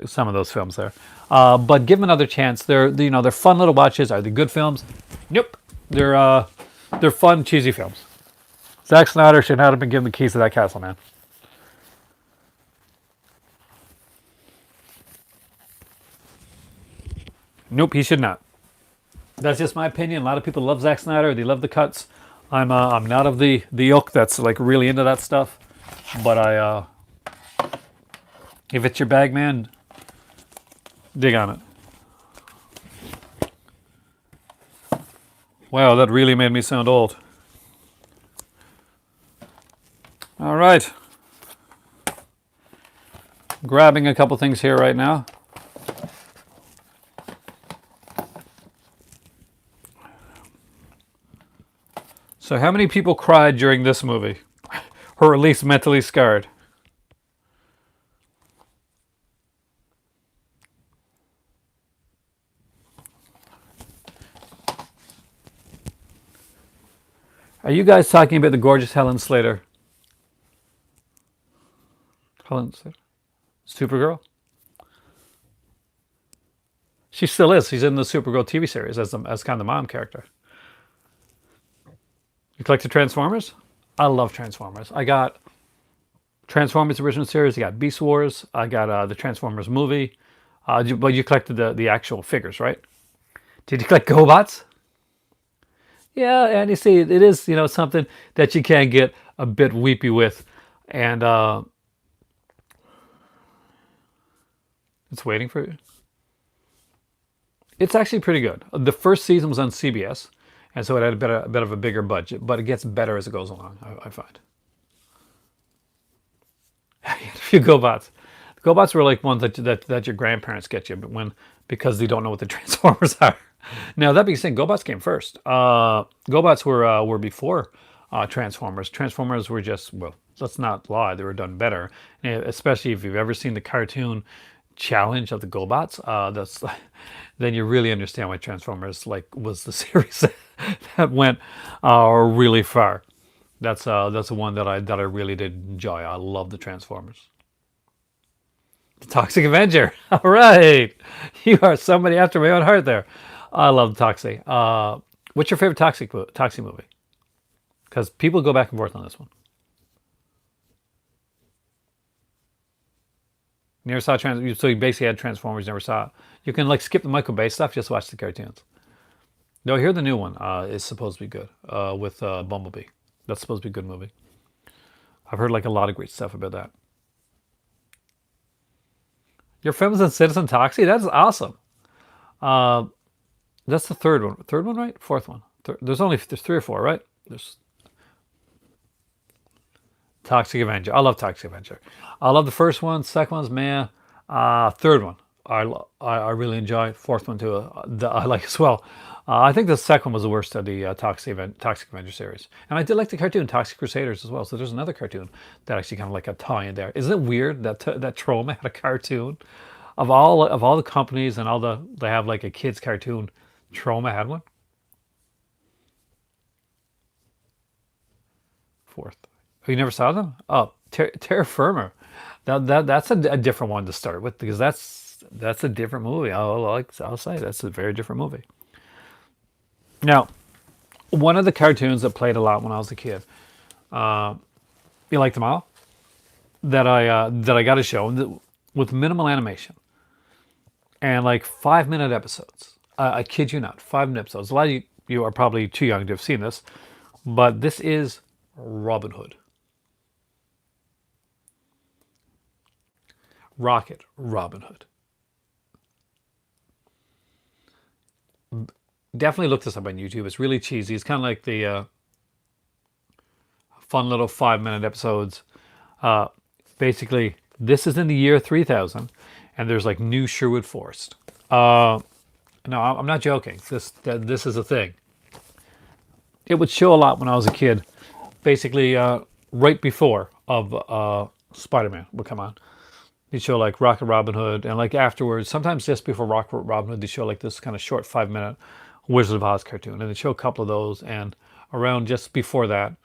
some of those films there, but give them another chance. They're fun little watches. Are they good films? Nope. They're fun cheesy films. Zack Snyder should not have been given the keys to that castle, man. Nope, he should not. That's just my opinion. A lot of people love Zack Snyder. They love the cuts. I'm not of the ilk that's like really into that stuff. But if it's your bag, man, dig on it. Wow, that really made me sound old. All right, grabbing a couple things here right now. So, how many people cried during this movie, or at least mentally scarred? Are you guys talking about the gorgeous Helen Slater? Helen Slater, Supergirl. She still is. She's in the Supergirl TV series as kind of the mom character. You collect the Transformers? I love Transformers. I got Transformers original series. I got Beast Wars. I got the Transformers movie. But you collected the actual figures, right? Did you collect GoBots? Yeah, and you see, it is something that you can get a bit weepy with, and it's waiting for you. It's actually pretty good. The first season was on CBS, and so it had a bit of a bigger budget, but it gets better as it goes along. I find. A few GoBots. GoBots were like ones that your grandparents get you, but because they don't know what the Transformers are. Now that being said, GoBots came first. GoBots were before Transformers. Transformers were just, well, let's not lie, they were done better. And especially if you've ever seen the cartoon challenge of the GoBots, that's then you really understand why Transformers like was the series that went really far. That's the one that I really did enjoy. I love the Transformers. The Toxic Avenger. All right, you are somebody after my own heart there. I love Toxie. What's your favorite Toxie movie? because people go back and forth on this one. Never saw so you basically had Transformers, never saw it. You can like skip the Michael Bay stuff, just watch the cartoons. No, here the new one is supposed to be good with Bumblebee. That's supposed to be a good movie. I've heard like a lot of great stuff about that. Your films and Citizen Toxie? That's awesome. Uh, that's the third one. Third one, right? Fourth one. There's three or four, right? There's Toxic Avenger. I love Toxic Avenger. I love the first one. Second one's meh. Third one, I really enjoy. Fourth one too, I like as well. I think the second one was the worst of the Toxic Avenger series, and I did like the cartoon Toxic Crusaders as well. So there's another cartoon that actually kind of like a tie in there. Isn't it weird that that Troma had a cartoon of all the companies and all they have like a kids cartoon. Troma had one. Fourth. Oh, you never saw them? Oh, Terra Firma. That's a different one to start with because that's a different movie. I'll say that's a very different movie. Now, one of the cartoons that played a lot when I was a kid. You like them all? That I got to show with minimal animation and like 5 minute episodes. I kid you not, 5 minute episodes. A lot of you are probably too young to have seen this, but this is Robin Hood. Rocket Robin Hood. Definitely look this up on YouTube. It's really cheesy. It's kind of like the fun little 5 minute episodes. Uh, Basically, this is in the year 3000, and there's like New Sherwood Forest. No, I'm not joking. This is a thing. It would show a lot when I was a kid. Basically, right before of Spider-Man would come on. They show like Rocket Robin Hood, and like afterwards, sometimes just before Rocket Robin Hood, they show like this kind of short 5 minute Wizard of Oz cartoon, and they show a couple of those. And around just before that,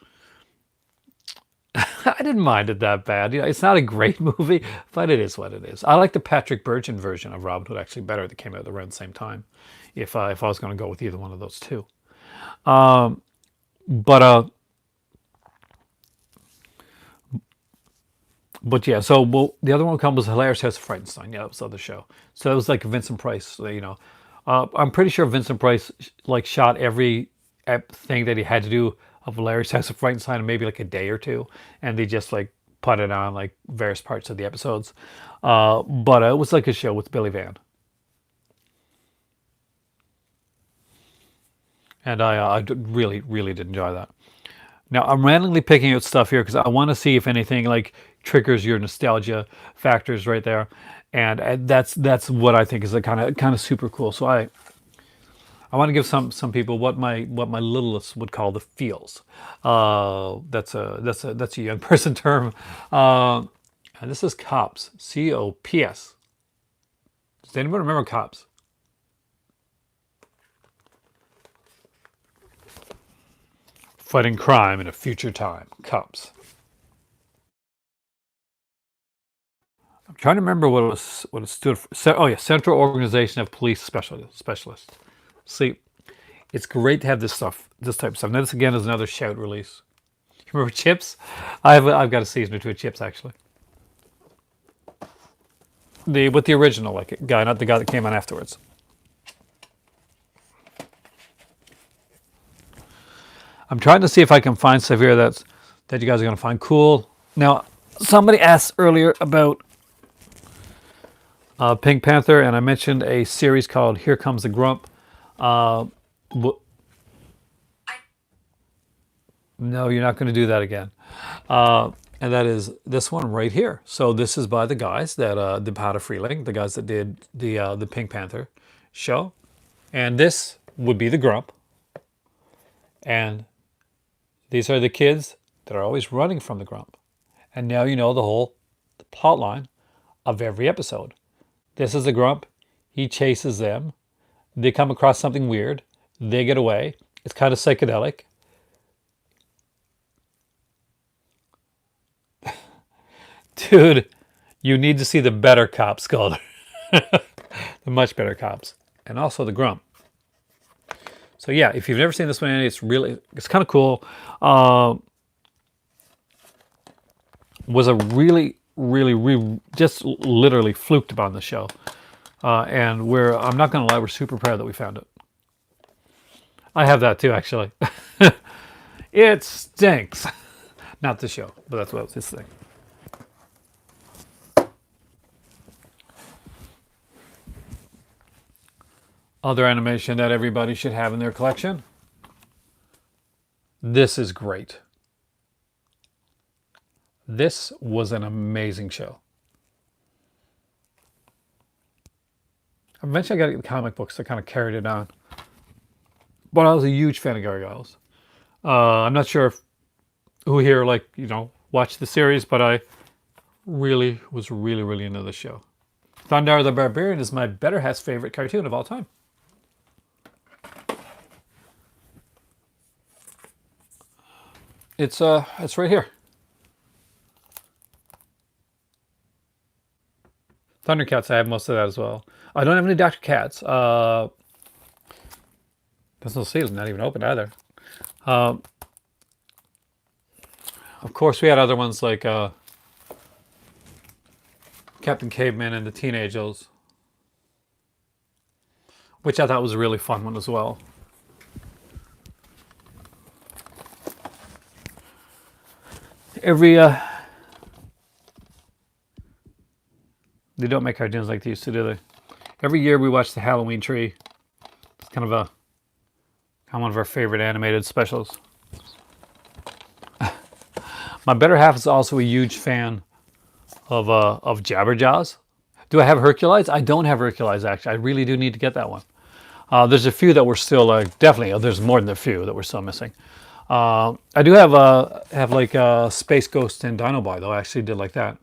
I didn't mind it that bad. You know, it's not a great movie, but it is what it is. I like the Patrick Bergin version of Robin Hood actually better. That came out around the same time. If I was going to go with either one of those two, um, but yeah. So the other one was Hilarious House of Frightenstein. Yeah, that was the other show. So it was like Vincent Price. I'm pretty sure Vincent Price like shot every thing that he had to do of Hilarious House of Frightenstein in maybe like a day or two, and they just like put it on like various parts of the episodes. But it was like a show with Billy Van, and I really really did enjoy that. Now I'm randomly picking out stuff here because I want to see if anything like triggers your nostalgia factors right there, and that's what I think is a kind of super cool. So I want to give some people what my littlest would call the feels. That's a young person term. And this is Cops. COPS. Does anyone remember Cops? Fighting crime in a future time. Cops. I'm trying to remember what it stood for. Oh yeah, Central Organization of Police Specialists. See, it's great to have this type of stuff. Now this again is another Shout release. You remember Chips? I've got a season or two of Chips actually. With the original like guy, not the guy that came on afterwards. I'm trying to see if I can find stuff here that you guys are going to find cool. Now, somebody asked earlier about Pink Panther, and I mentioned a series called Here Comes the Grump. Uh, no, you're not going to do that again. And that is this one right here. So this is by the guys that did Powder Freeling, the guys that did the Pink Panther show, and this would be the Grump, and these are the kids that are always running from the Grump. And now you know the plot line of every episode. This is the Grump. He chases them. They come across something weird. They get away. It's kind of psychedelic. Dude, you need to see the better Cops, Calder. The much better Cops. And also the Grump. So yeah, if you've never seen this one, it's kind of cool. Uh, was a just literally fluked upon the show, and I'm not gonna lie, we're super proud that we found it. I have that too, actually. It stinks. Not the show, but that's what was his thing. Other animation that everybody should have in their collection. This is great. This was an amazing show. Eventually, I got to get the comic books that kind of carried it on. But I was a huge fan of Gargoyles. I'm not sure if who here watched the series, but I really was really into the show. Thundar the Barbarian is my better half's favorite cartoon of all time. It's right here. Thundercats, I have most of that as well. I don't have any Dr. Cats. There's no seal, not even open either. Of course, we had other ones like Captain Caveman and the Teen Angels, which I thought was a really fun one as well. Every They don't make cartoons like they used to, do they? Every year we watch the Halloween Tree. It's kind of one of our favorite animated specials. My better half is also a huge fan of Jabberjaws. Do I have Hercules? I don't have Hercules, actually. I really do need to get that one. There's a few that we're still definitely. There's more than a few that we're still missing. I do have like Space Ghost and Dinoboy though. I actually did like that.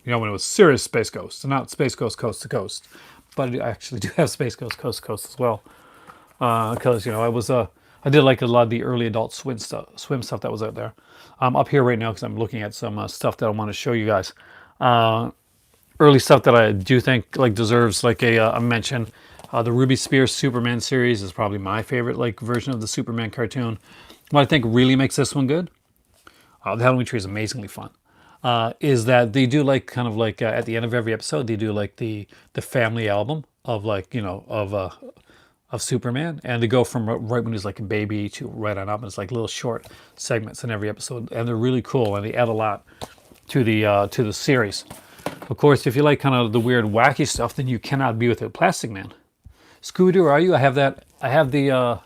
You know, when it was serious Space Ghost, not Space Ghost Coast to Coast. But I actually do have Space Ghost Coast to Coast as well. Because I did like a lot of the early Adult Swim stuff that was out there. I'm up here right now because I'm looking at some stuff that I want to show you guys. Early stuff that I do think like deserves like a mention. The Ruby Spears Superman series is probably my favorite like version of the Superman cartoon. What I think really makes this one good, the Halloween Tree is amazingly fun. Is that they do like kind of like at the end of every episode they do like the family album of like of Superman, and they go from right when he's like a baby to right on up, and it's like little short segments in every episode, and they're really cool, and they add a lot to the series. Of course, if you like kind of the weird wacky stuff, then you cannot be without Plastic Man. Scooby-Doo, are you? I have that. I have the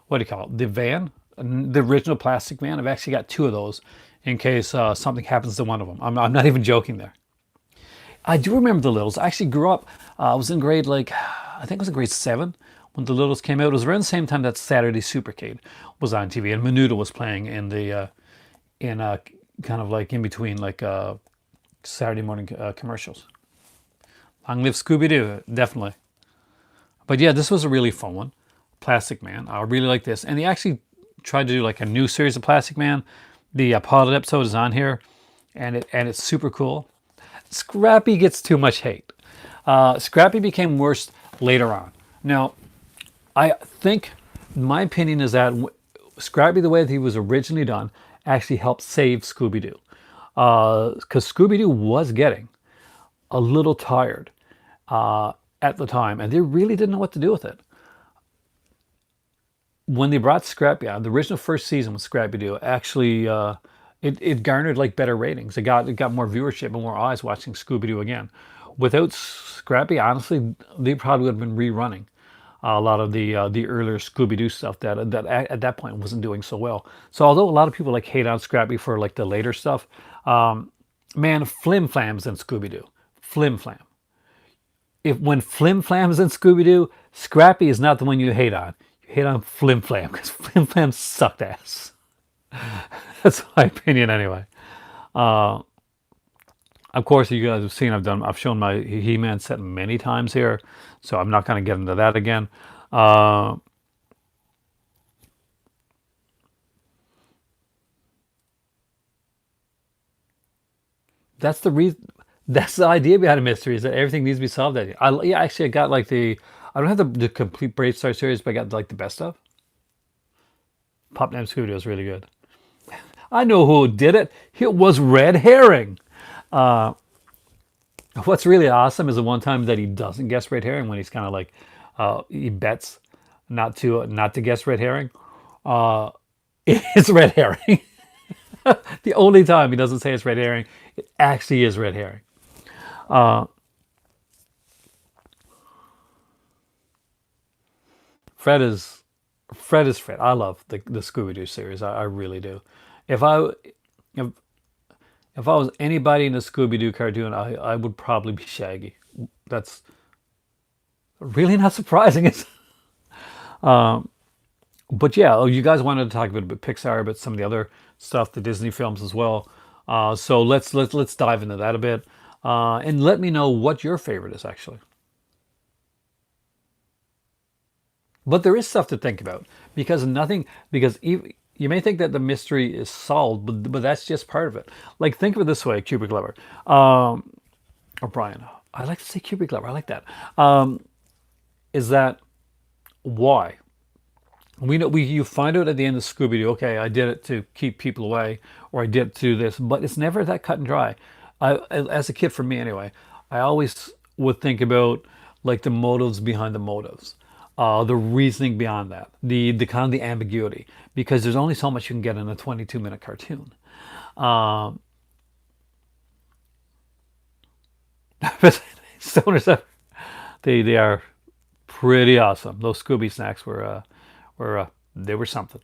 what do you call it? The van, the original Plastic Man. I've actually got two of those in case something happens to one of them. I'm not even joking there. I do remember the Littles. I actually grew up. I was in grade I think it was in grade 7 when the Littles came out. It was around the same time that Saturday Supercade was on TV, and Menudo was playing in the kind of like in between like Saturday morning commercials. Long live Scooby-Doo, definitely. But yeah, this was a really fun one. Plastic Man. I really like this. And they actually tried to do like a new series of Plastic Man. The pilot episode is on here, and it's super cool. Scrappy gets too much hate. Scrappy became worse later on. Now, I think my opinion is that Scrappy, the way that he was originally done, actually helped save Scooby-Doo. Because Scooby-Doo was getting a little tired at the time, and they really didn't know what to do with it. When they brought Scrappy on, the original first season with Scrappy-Doo, actually, it garnered like better ratings. It got more viewership and more eyes watching Scooby-Doo again. Without Scrappy, honestly, they probably would have been rerunning a lot of the earlier Scooby-Doo stuff that at that point wasn't doing so well. So although a lot of people like hate on Scrappy for like the later stuff, man, Flim Flam's in Scooby-Doo. Flim Flam. When Flim Flam's in Scooby-Doo, Scrappy is not the one you hate on. You hate on Flim Flam because Flim Flam sucked ass. That's my opinion anyway. Of course, you guys have seen I've shown my He-Man set many times here, so I'm not going to get into that again. That's the reason. That's the idea behind a mystery, is that everything needs to be solved. Yeah, actually, I got like I don't have the complete Brave Star series, but I got like the best of. Pop Named Scooby Doo is really good. I know who did it. It was Red Herring. Uh, what's really awesome is the one time that he doesn't guess Red Herring when he's kind of like he bets not to guess Red Herring. Uh, it's Red Herring. The only time he doesn't say it's Red Herring, it actually is Red Herring. Uh, Fred is Fred is Fred. I love the Scooby Doo series. I really do. If I if, if I was anybody in the Scooby Doo cartoon, I would probably be Shaggy. That's really not surprising. Um, but yeah, oh, you guys wanted to talk a bit about Pixar, but some of the other stuff, the Disney films as well. So let's dive into that a bit, and let me know what your favorite is actually. But there is stuff to think about because nothing because you may think that the mystery is solved, but that's just part of it. Like think of it this way, Cubic Lever, or Brian. I like to say Cubic Lever. I like that. Is that why? We know we you find out at the end of Scooby Doo. Okay, I did it to keep people away, or I did it to do this, but it's never that cut and dry. As a kid, for me anyway, I always would think about like the motives behind the motives, the reasoning beyond that, the kind of the ambiguity, because there's only so much you can get in a 22-minute cartoon. Um, but Stoners, they are pretty awesome. Those Scooby snacks were they were something.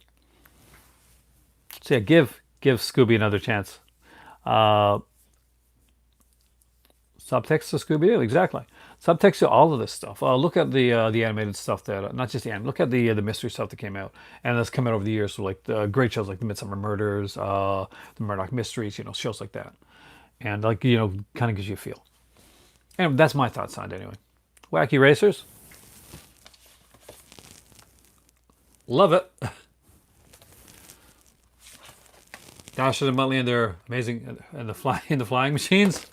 So yeah, give Scooby another chance. Uh, Subtext to Scooby Doo, exactly. Subtext to all of this stuff. Look at the animated stuff that not just the anime. Look at the mystery stuff that came out and that's come out over the years. So like the great shows like the Midsummer Murders, the Murdoch Mysteries, shows like that, and like kind of gives you a feel. And that's my thoughts on it anyway. Wacky Racers, love it. Dasher and Muttley and their amazing and the flying machines.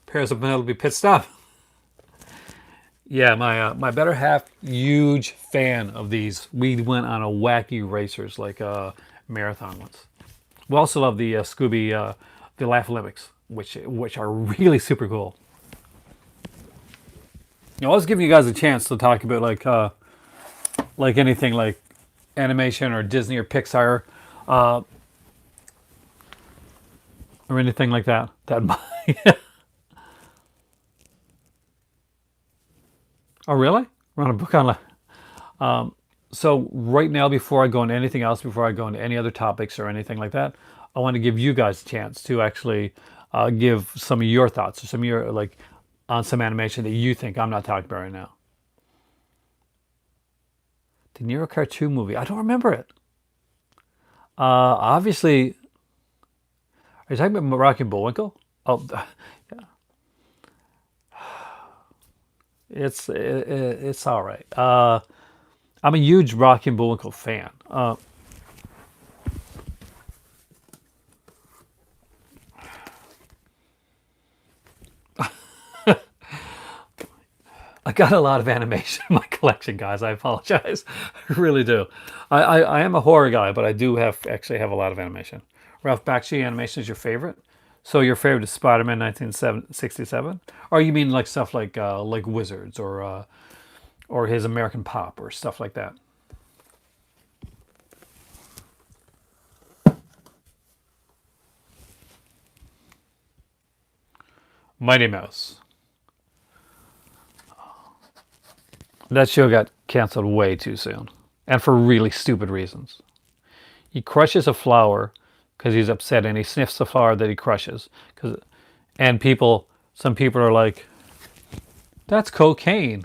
Pairs of Penelope Pit Stop. Yeah, my better half, huge fan of these. We went on a wacky racers like marathon ones. We also love the Scooby, the Laugh Olympics, which are really super cool. I was giving you guys a chance to talk about like anything like animation or Disney or Pixar, uh, or anything like that. That oh really? We're on a book on. So right now, before I go into anything else, before I go into any other topics or anything like that, I want to give you guys a chance to actually give some of your thoughts or some of your like on some animation that you think I'm not talking about right now. The Nero cartoon movie. I don't remember it. Obviously, are you talking about Rocky and Bullwinkle? Oh, it's all right. I'm a huge Rocky and Bullwinkle fan. I got a lot of animation in my collection, guys. I apologize. I really do. I am a horror guy, but I do actually have a lot of animation. Ralph Bakshi animation is your favorite? So your favorite is Spider-Man 1967? Or you mean like stuff like Wizards or his American Pop or stuff like that? Mighty Mouse. That show got canceled way too soon, and for really stupid reasons. He crushes a flower because he's upset, and he sniffs the flower that he crushes. And some people are like, "That's cocaine."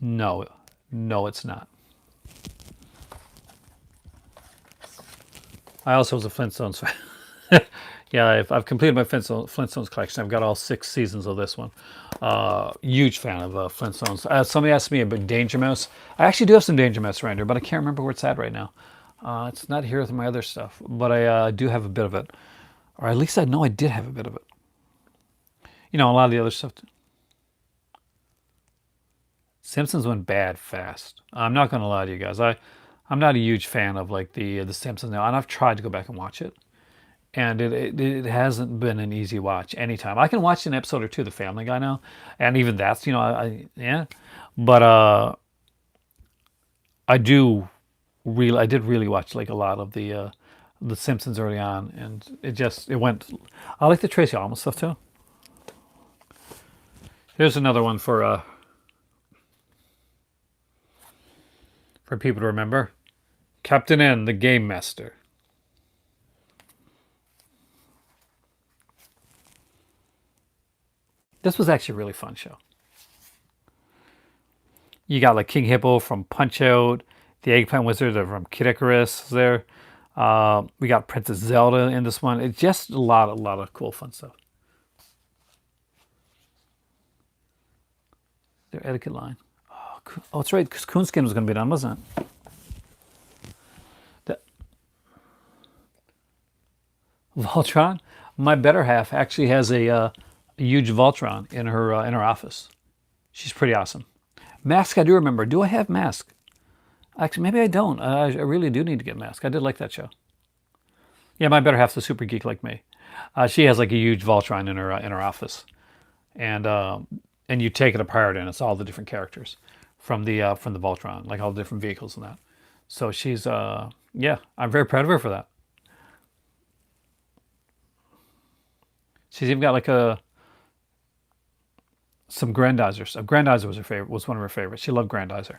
No, no, it's not. I also was a Flintstones fan. Yeah, I've completed my Flintstones collection. I've got all 6 seasons of this one. Huge fan of Flintstones. Somebody asked me about Danger Mouse. I actually do have some Danger Mouse around here, but I can't remember where it's at right now. It's not here with my other stuff, but I do have a bit of it, or at least I know I did have a bit of it. A lot of the other stuff. Simpsons went bad fast. I'm not gonna lie to you guys. I'm not a huge fan of like the Simpsons now, and I've tried to go back and watch it, and it hasn't been an easy watch anytime. I can watch an episode or two of The Family Guy now, and even that's yeah, but I did really watch like a lot of the Simpsons early on, and it went. I like the Tracy Ullman stuff too. Here's another one for people to remember. Captain N, the Game Master. This was actually a really fun show. You got like King Hippo from Punch Out, the Eggplant Wizard from Kid Icarus there. We got Princess Zelda in this one. It's just a lot of cool, fun stuff. Their etiquette line. Oh, that's right, because Coonskin was going to be done, wasn't it? The, Voltron. My better half actually has a huge Voltron in her office. She's pretty awesome. Mask, I do remember. Do I have Mask? Actually, maybe I don't. I really do need to get Mask. I did like that show. Yeah, my better half's a super geek like me. She has like a huge Voltron in her office, and you take it apart, and it's all the different characters from the Voltron, like all the different vehicles and that. So she's yeah, I'm very proud of her for that. She's even got like a some Grandizers. Grandizer was her favorite. Was one of her favorites. She loved Grandizer,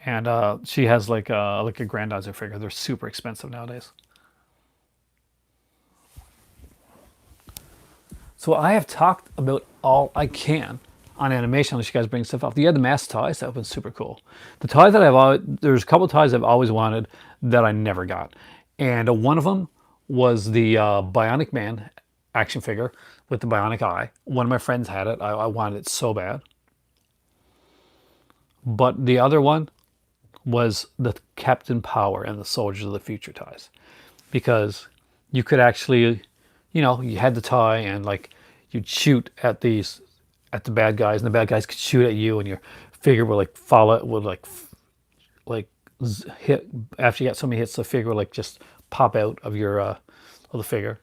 and she has like a Grandizer figure. They're super expensive nowadays. So I have talked about all I can on animation, unless you guys bring stuff up. You had the mask toys. That was super cool. The toys that there's a couple of toys I've always wanted that I never got, and one of them was the Bionic Man action figure with the bionic eye. One of my friends had it. I wanted it so bad. But the other one was the Captain Power and the Soldiers of the Future toys, because you could actually, you had the toy and like you'd shoot at the bad guys, and the bad guys could shoot at you, and your figure would like follow, would like hit after you got so many hits. The figure would like just pop out of your of the figure.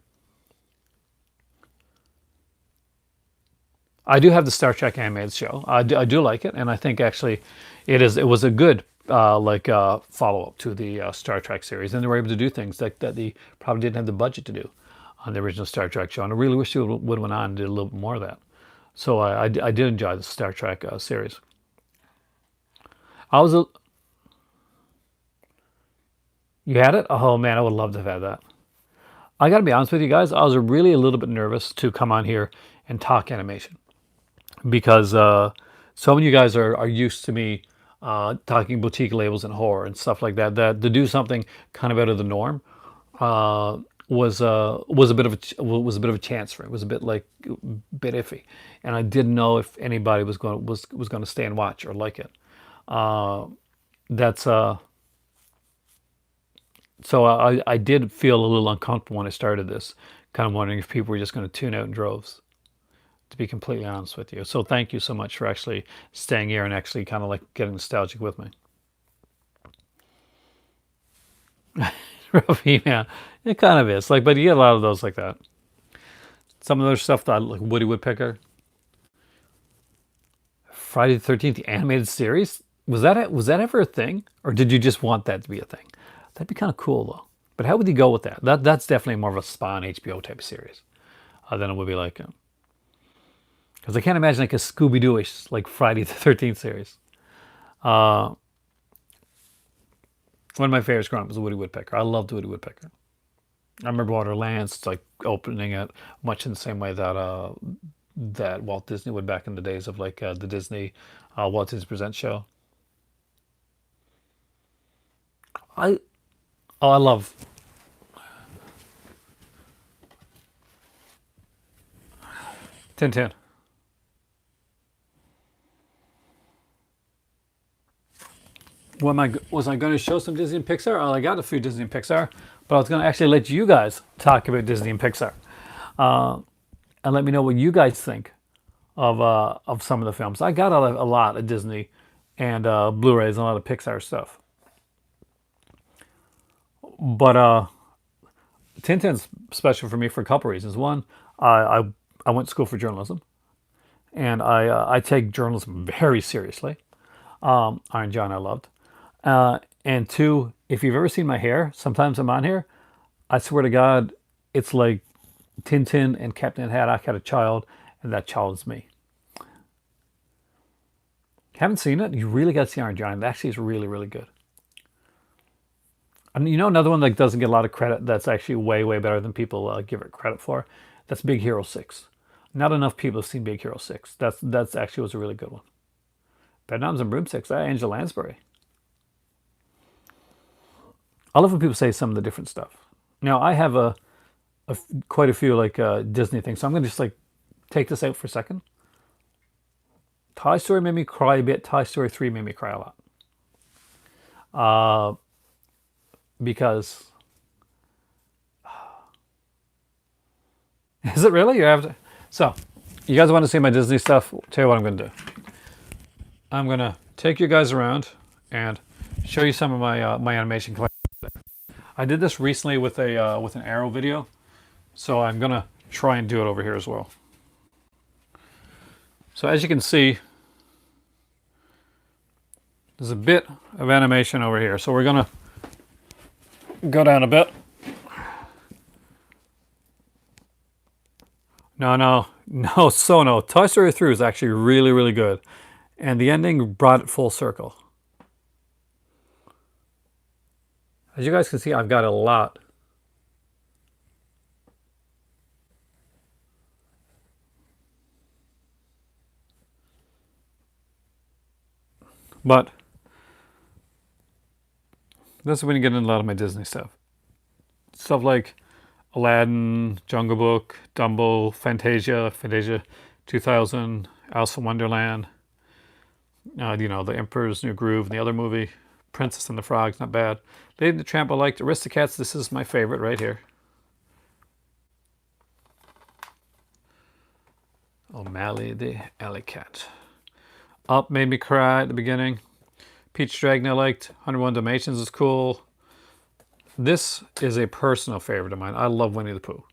I do have the Star Trek animated show. I do like it, and I think actually it was a good follow up to the Star Trek series, and they were able to do things that they probably didn't have the budget to do on the original Star Trek show. And I really wish they would went on and did a little bit more of that. So I did enjoy the Star Trek series. I was a, you had it? Oh man, I would love to have had that. I got to be honest with you guys. I was really a little bit nervous to come on here and talk animation, because so many of you guys are used to me talking boutique labels and horror and stuff like that. That to do something kind of out of the norm was a bit of a chance for it. It was a bit bit iffy, and I didn't know if anybody was going to stay and watch or like it. Uh, that's So I did feel a little uncomfortable when I started this, kind of wondering if people were just going to tune out in droves, to be completely honest with you. So thank you so much for actually staying here and actually kind of like getting nostalgic with me. Rough email. It kind of is. But you get a lot of those like that. Some of those stuff that like Woody Woodpecker. Friday the 13th, the animated series? Was that ever a thing? Or did you just want that to be a thing? That'd be kind of cool though. But how would you go with that? That's definitely more of a Spawn HBO type of series than it would be like. Because I can't imagine like a Scooby Dooish like Friday the 13th series. Uh, One of my favorites growing up was Woody Woodpecker. I loved Woody Woodpecker. I remember Walter Lance like opening it much in the same way that Walt Disney would back in the days of like the Disney Walt Disney Presents show. I I love Tintin. Was I going to show some Disney and Pixar? Well, I got a few Disney and Pixar, but I was going to actually let you guys talk about Disney and Pixar, uh, and let me know what you guys think of some of the films. I got a lot of Disney and Blu-rays and a lot of Pixar stuff. But Tintin's special for me for a couple reasons. One, I went to school for journalism, and I take journalism very seriously. Iron John I loved. And two, if you've ever seen my hair, sometimes I'm on here. I swear to God, it's like Tintin and Captain Haddock had a child, and that child is me. Haven't seen it? You really got to see Iron Giant. It actually is really, really good. And you know another one that doesn't get a lot of credit that's actually way, way better than people give it credit for? That's Big Hero 6. Not enough people have seen Big Hero 6. That's actually was a really good one. Bedknobs and Broomsticks, Angela Lansbury. I love when people say some of the different stuff. Now, I have quite a few like Disney things, so I'm going to just like take this out for a second. Toy Story made me cry a bit. Toy Story 3 made me cry a lot. Because is it really? You have to. So, you guys want to see my Disney stuff? Tell you what I'm going to do. I'm going to take you guys around and show you some of my animation collection. I did this recently with an Arrow video, so I'm going to try and do it over here as well. So as you can see, there's a bit of animation over here. So we're going to go down a bit. No. Toy Story 3 is actually really, really good. And the ending brought it full circle. As you guys can see, I've got a lot. But this is when you get into a lot of my Disney stuff. Stuff like Aladdin, Jungle Book, Dumbo, Fantasia 2000, Alice in Wonderland, The Emperor's New Groove, and the other movie, Princess and the Frog's not bad. Lady and the Tramp I liked. Aristocats, this is my favorite right here. O'Malley the Alley Cat. Up made me cry at the beginning. Peach Dragon I liked. 101 Dalmatians is cool. This is a personal favorite of mine. I love Winnie the Pooh.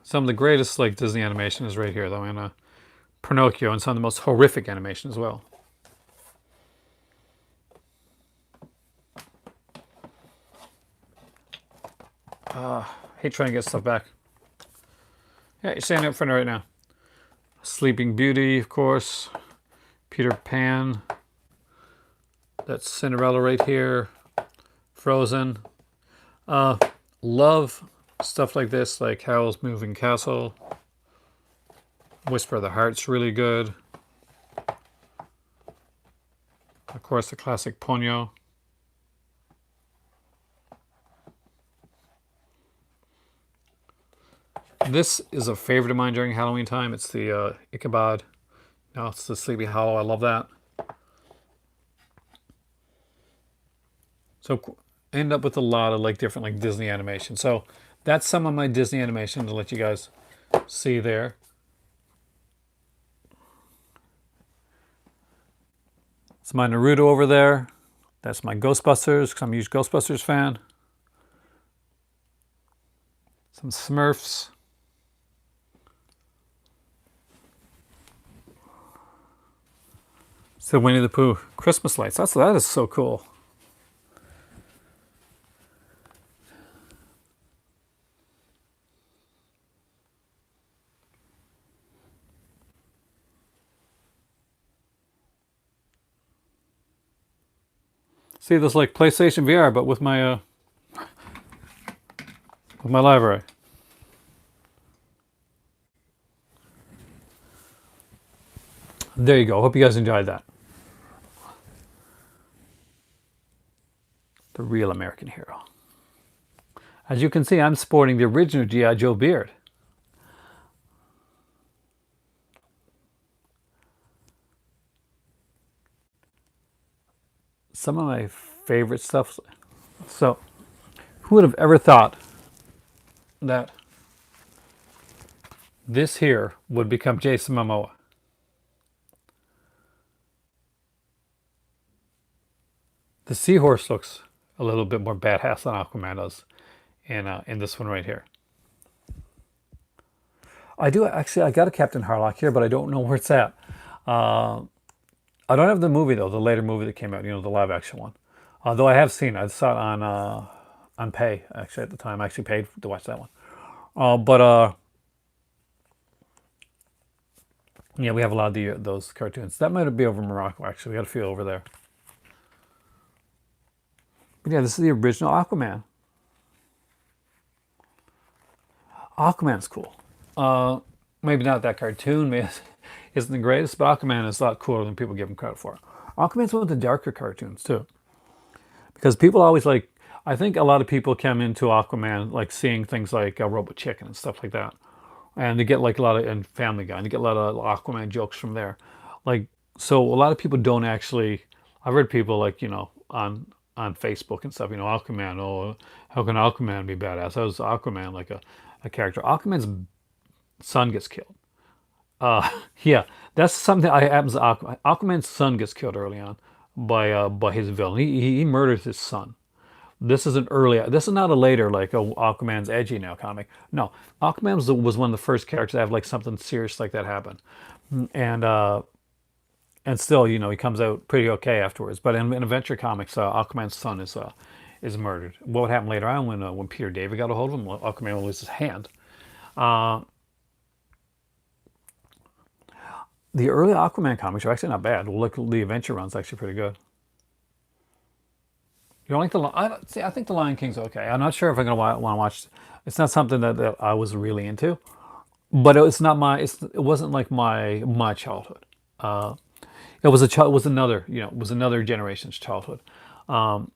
Some of the greatest like Disney animation is right here though, in Pinocchio, and some of the most horrific animation as well. Hate trying to get stuff back. Yeah, you're standing up in front of it right now. Sleeping Beauty, of course. Peter Pan. That's Cinderella right here. Frozen. Love stuff like this, like Howl's Moving Castle. Whisper of the Heart's really good. Of course, the classic Ponyo. This is a favorite of mine during Halloween time. It's the Ichabod. No, it's the Sleepy Hollow. I love that. So end up with a lot of like different like Disney animation. So that's some of my Disney animation to let you guys see there. It's my Naruto over there. That's my Ghostbusters, because I'm a huge Ghostbusters fan. Some Smurfs. So Winnie the Pooh Christmas lights. That is so cool. See, this like PlayStation VR, but with my library. There you go. Hope you guys enjoyed that. The real American hero. As you can see, I'm sporting the original G.I. Joe beard. Some of my favorite stuff. So, who would have ever thought that this here would become Jason Momoa? The seahorse looks a little bit more badass than Aquaman does in this one right here. I do actually. I got a Captain Harlock here, but I don't know where it's at. Uh, I don't have the movie though, the later movie that came out. The live action one. Though I have seen it. I saw it on pay actually at the time. I actually paid to watch that one. But yeah, we have a lot of those cartoons. That might be over in Morocco actually. We got a few over there. But yeah, this is the original Aquaman. Aquaman's cool. Maybe not that cartoon isn't the greatest, but Aquaman is a lot cooler than people give him credit for. Aquaman's one of the darker cartoons too, because people always like. I think a lot of people come into Aquaman like seeing things like Robot Chicken and stuff like that, and they get like a lot of and Family Guy, and they get a lot of Aquaman jokes from there. Like so, a lot of people don't actually. I've heard people like on Facebook and stuff. Aquaman. Oh, how can Aquaman be badass? How is Aquaman like a character? Aquaman's son gets killed. Yeah, that's something that happens to Aquaman. Aquaman's son gets killed early on by his villain. He murders his son. This is an early. This is not a later like Aquaman's edgy now comic. No, Aquaman was one of the first characters to have like something serious like that happen, and still he comes out pretty okay afterwards. But in Adventure Comics, Aquaman's son is murdered. What would happen later on when Peter David got a hold of him? Aquaman will lose his hand. Uh, the early Aquaman comics are actually not bad. Look, the Adventure run's actually pretty good. You don't like I think the Lion King's okay. I'm not sure if I'm gonna want to watch. It's not something that I was really into, but it's not my. It wasn't like my childhood. Uh, it was a child. Was another it was another generation's childhood. Um,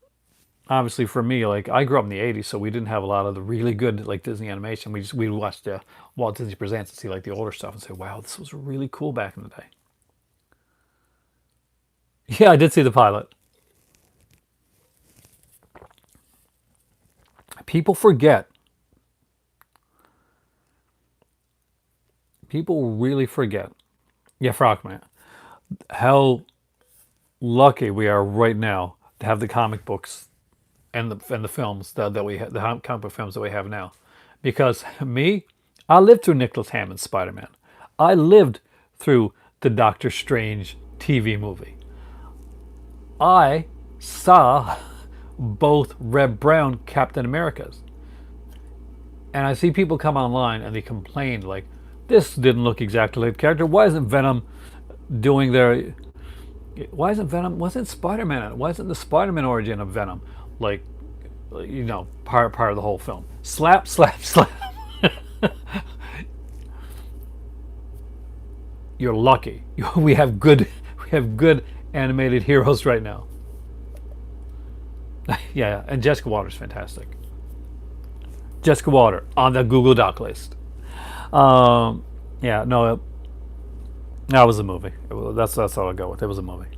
Obviously for me, like I grew up in the '80s, so we didn't have a lot of the really good like Disney animation. We watched Walt Disney Presents and see like the older stuff and say, wow, this was really cool back in the day. Yeah, I did see the pilot. People forget. People really forget. Yeah, Frogman. How lucky we are right now to have the comic books and the films that we have, the comic book films that we have now, because me, I lived through Nicholas Hammond's Spider-Man. I lived through the Doctor Strange TV movie. I saw both Red Brown Captain Americas, and I see people come online and they complain like, this didn't look exactly like the character. Why isn't Venom doing their? Why isn't Venom? Wasn't Spider-Man? Why isn't the Spider-Man origin of Venom like, part of the whole film? Slap, slap, slap. You're lucky. We have good animated heroes right now. Yeah, and Jessica Walter's fantastic. Jessica Walter on the Google Doc list. Yeah, no, that was a movie. That's all I go with. It was a movie.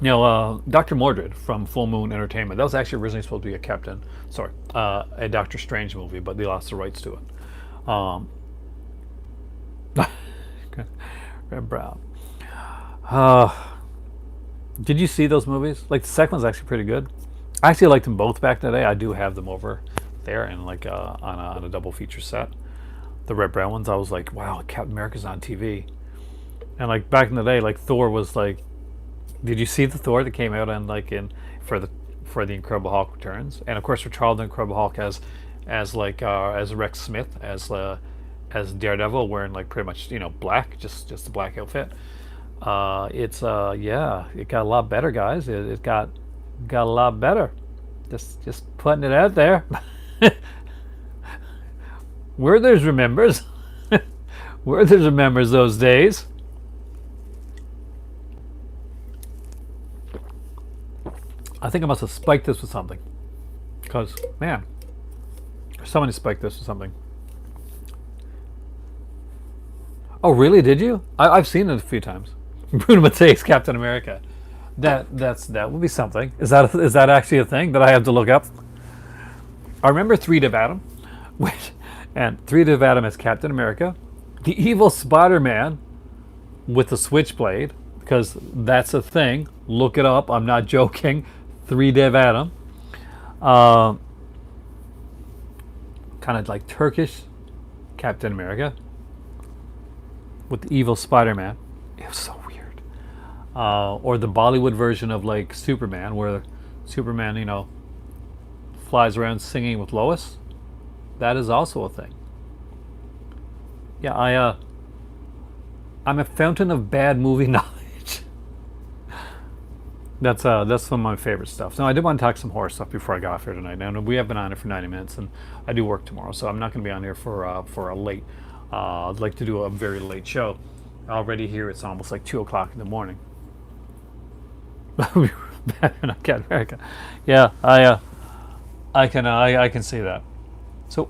Dr. Mordred from Full Moon Entertainment. That was actually originally supposed to be a Doctor Strange movie, but they lost the rights to it. Um, Red Brown. Uh, did you see those movies? Like the second one's actually pretty good. I actually liked them both back in the day. I do have them over there and like on a double feature set. The Red Brown ones, I was like, wow, Captain America's on TV. And like back in the day, like Thor was like, did you see the Thor that came out and like in for the Incredible Hulk Returns? And of course for Charles Incredible Hulk as Rex Smith as Daredevil wearing like pretty much black, just a black outfit. It got a lot better, guys. It got a lot better. Just putting it out there. Werther's remembers. Werther's remembers those days. I think I must have spiked this with something. Because, man, somebody spiked this with something. Oh, really? Did you? I've seen it a few times. Bruno Mattei's Captain America. that would be something. Is that actually a thing that I have to look up? I remember Three of Adam, which and Three of Adam as Captain America, the evil Spider-Man with the switchblade, because that's a thing. Look it up. I'm not joking. Three Dev Adam. Uh, kind of like Turkish Captain America with the evil Spider-Man. It was so weird. Or the Bollywood version of like Superman, where Superman, flies around singing with Lois. That is also a thing. Yeah, I'm a fountain of bad movie knowledge. That's some of my favorite stuff. So I did want to talk some horror stuff before I got off here tonight. Now we have been on it for 90 minutes, and I do work tomorrow, so I'm not going to be on here for a late. I'd like to do a very late show. Already here, it's almost like 2 o'clock in the morning. Batman on Captain America. Yeah, I can see that. So,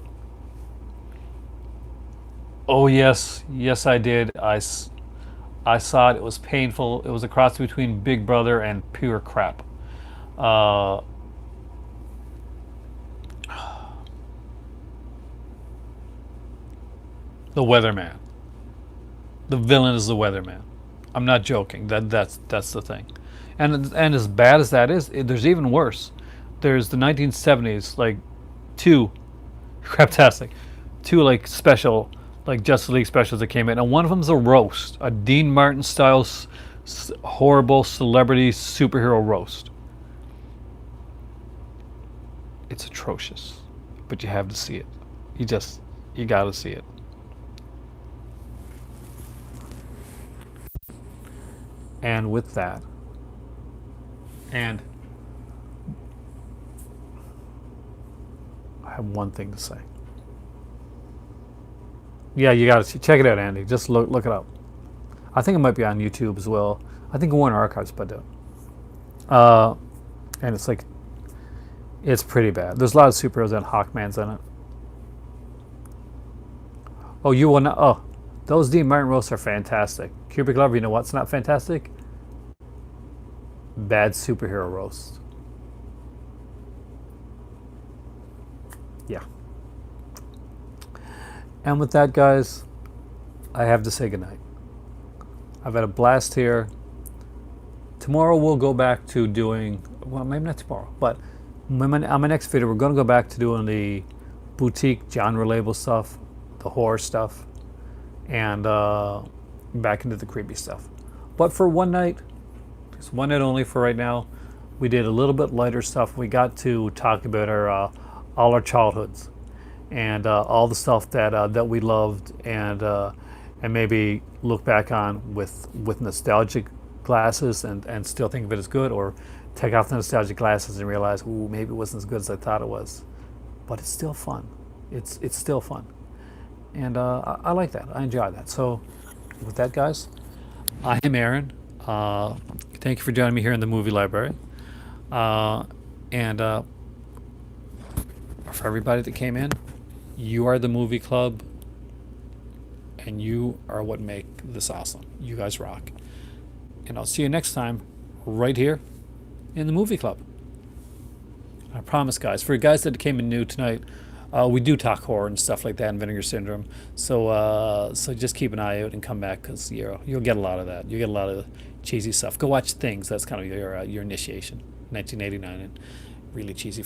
oh yes I did. I saw it. It was painful. It was a cross between Big Brother and pure crap. Uh, the Weatherman. The villain is the Weatherman. I'm not joking. That's the thing. And as bad as that is, there's even worse. There's the 1970s, like two craptastic, two like special, like Justice League specials that came in, and one of them's a roast, a Dean Martin style horrible celebrity superhero roast. It's atrocious, but you have to see it. You got to see it. And with that, and I have one thing to say. Yeah, you got to check it out, Andy. Just look it up. I think it might be on YouTube as well. I think Warner Archives put it. Uh, and it's pretty bad. There's a lot of superheroes and Hawkman's in it. Oh, you will not. Oh, those Dean Martin roasts are fantastic. Cubic Lover, you know what's not fantastic? Bad superhero roast. Yeah. And with that, guys, I have to say goodnight. I've had a blast here. Tomorrow we'll go back to doing, well, maybe not tomorrow, but on my next video, we're going to go back to doing the boutique genre label stuff, the horror stuff, and back into the creepy stuff. But for one night, just one night only for right now, we did a little bit lighter stuff. We got to talk about all our childhoods and all the stuff that we loved, and maybe look back on with nostalgic glasses and still think of it as good, or take off the nostalgic glasses and realize, ooh, maybe it wasn't as good as I thought it was. But it's still fun. It's still fun. And I like that. I enjoy that. So with that, guys, I am Aaron. Thank you for joining me here in the movie library. And for everybody that came in, you are the movie club, and you are what make this awesome. You guys rock. And I'll see you next time right here in the movie club. I promise, guys. For you guys that came in new tonight, we do talk horror and stuff like that, and Vinegar Syndrome. So just keep an eye out and come back, because you'll get a lot of that. You'll get a lot of cheesy stuff. Go watch Things. That's kind of your initiation. 1989, and really cheesy.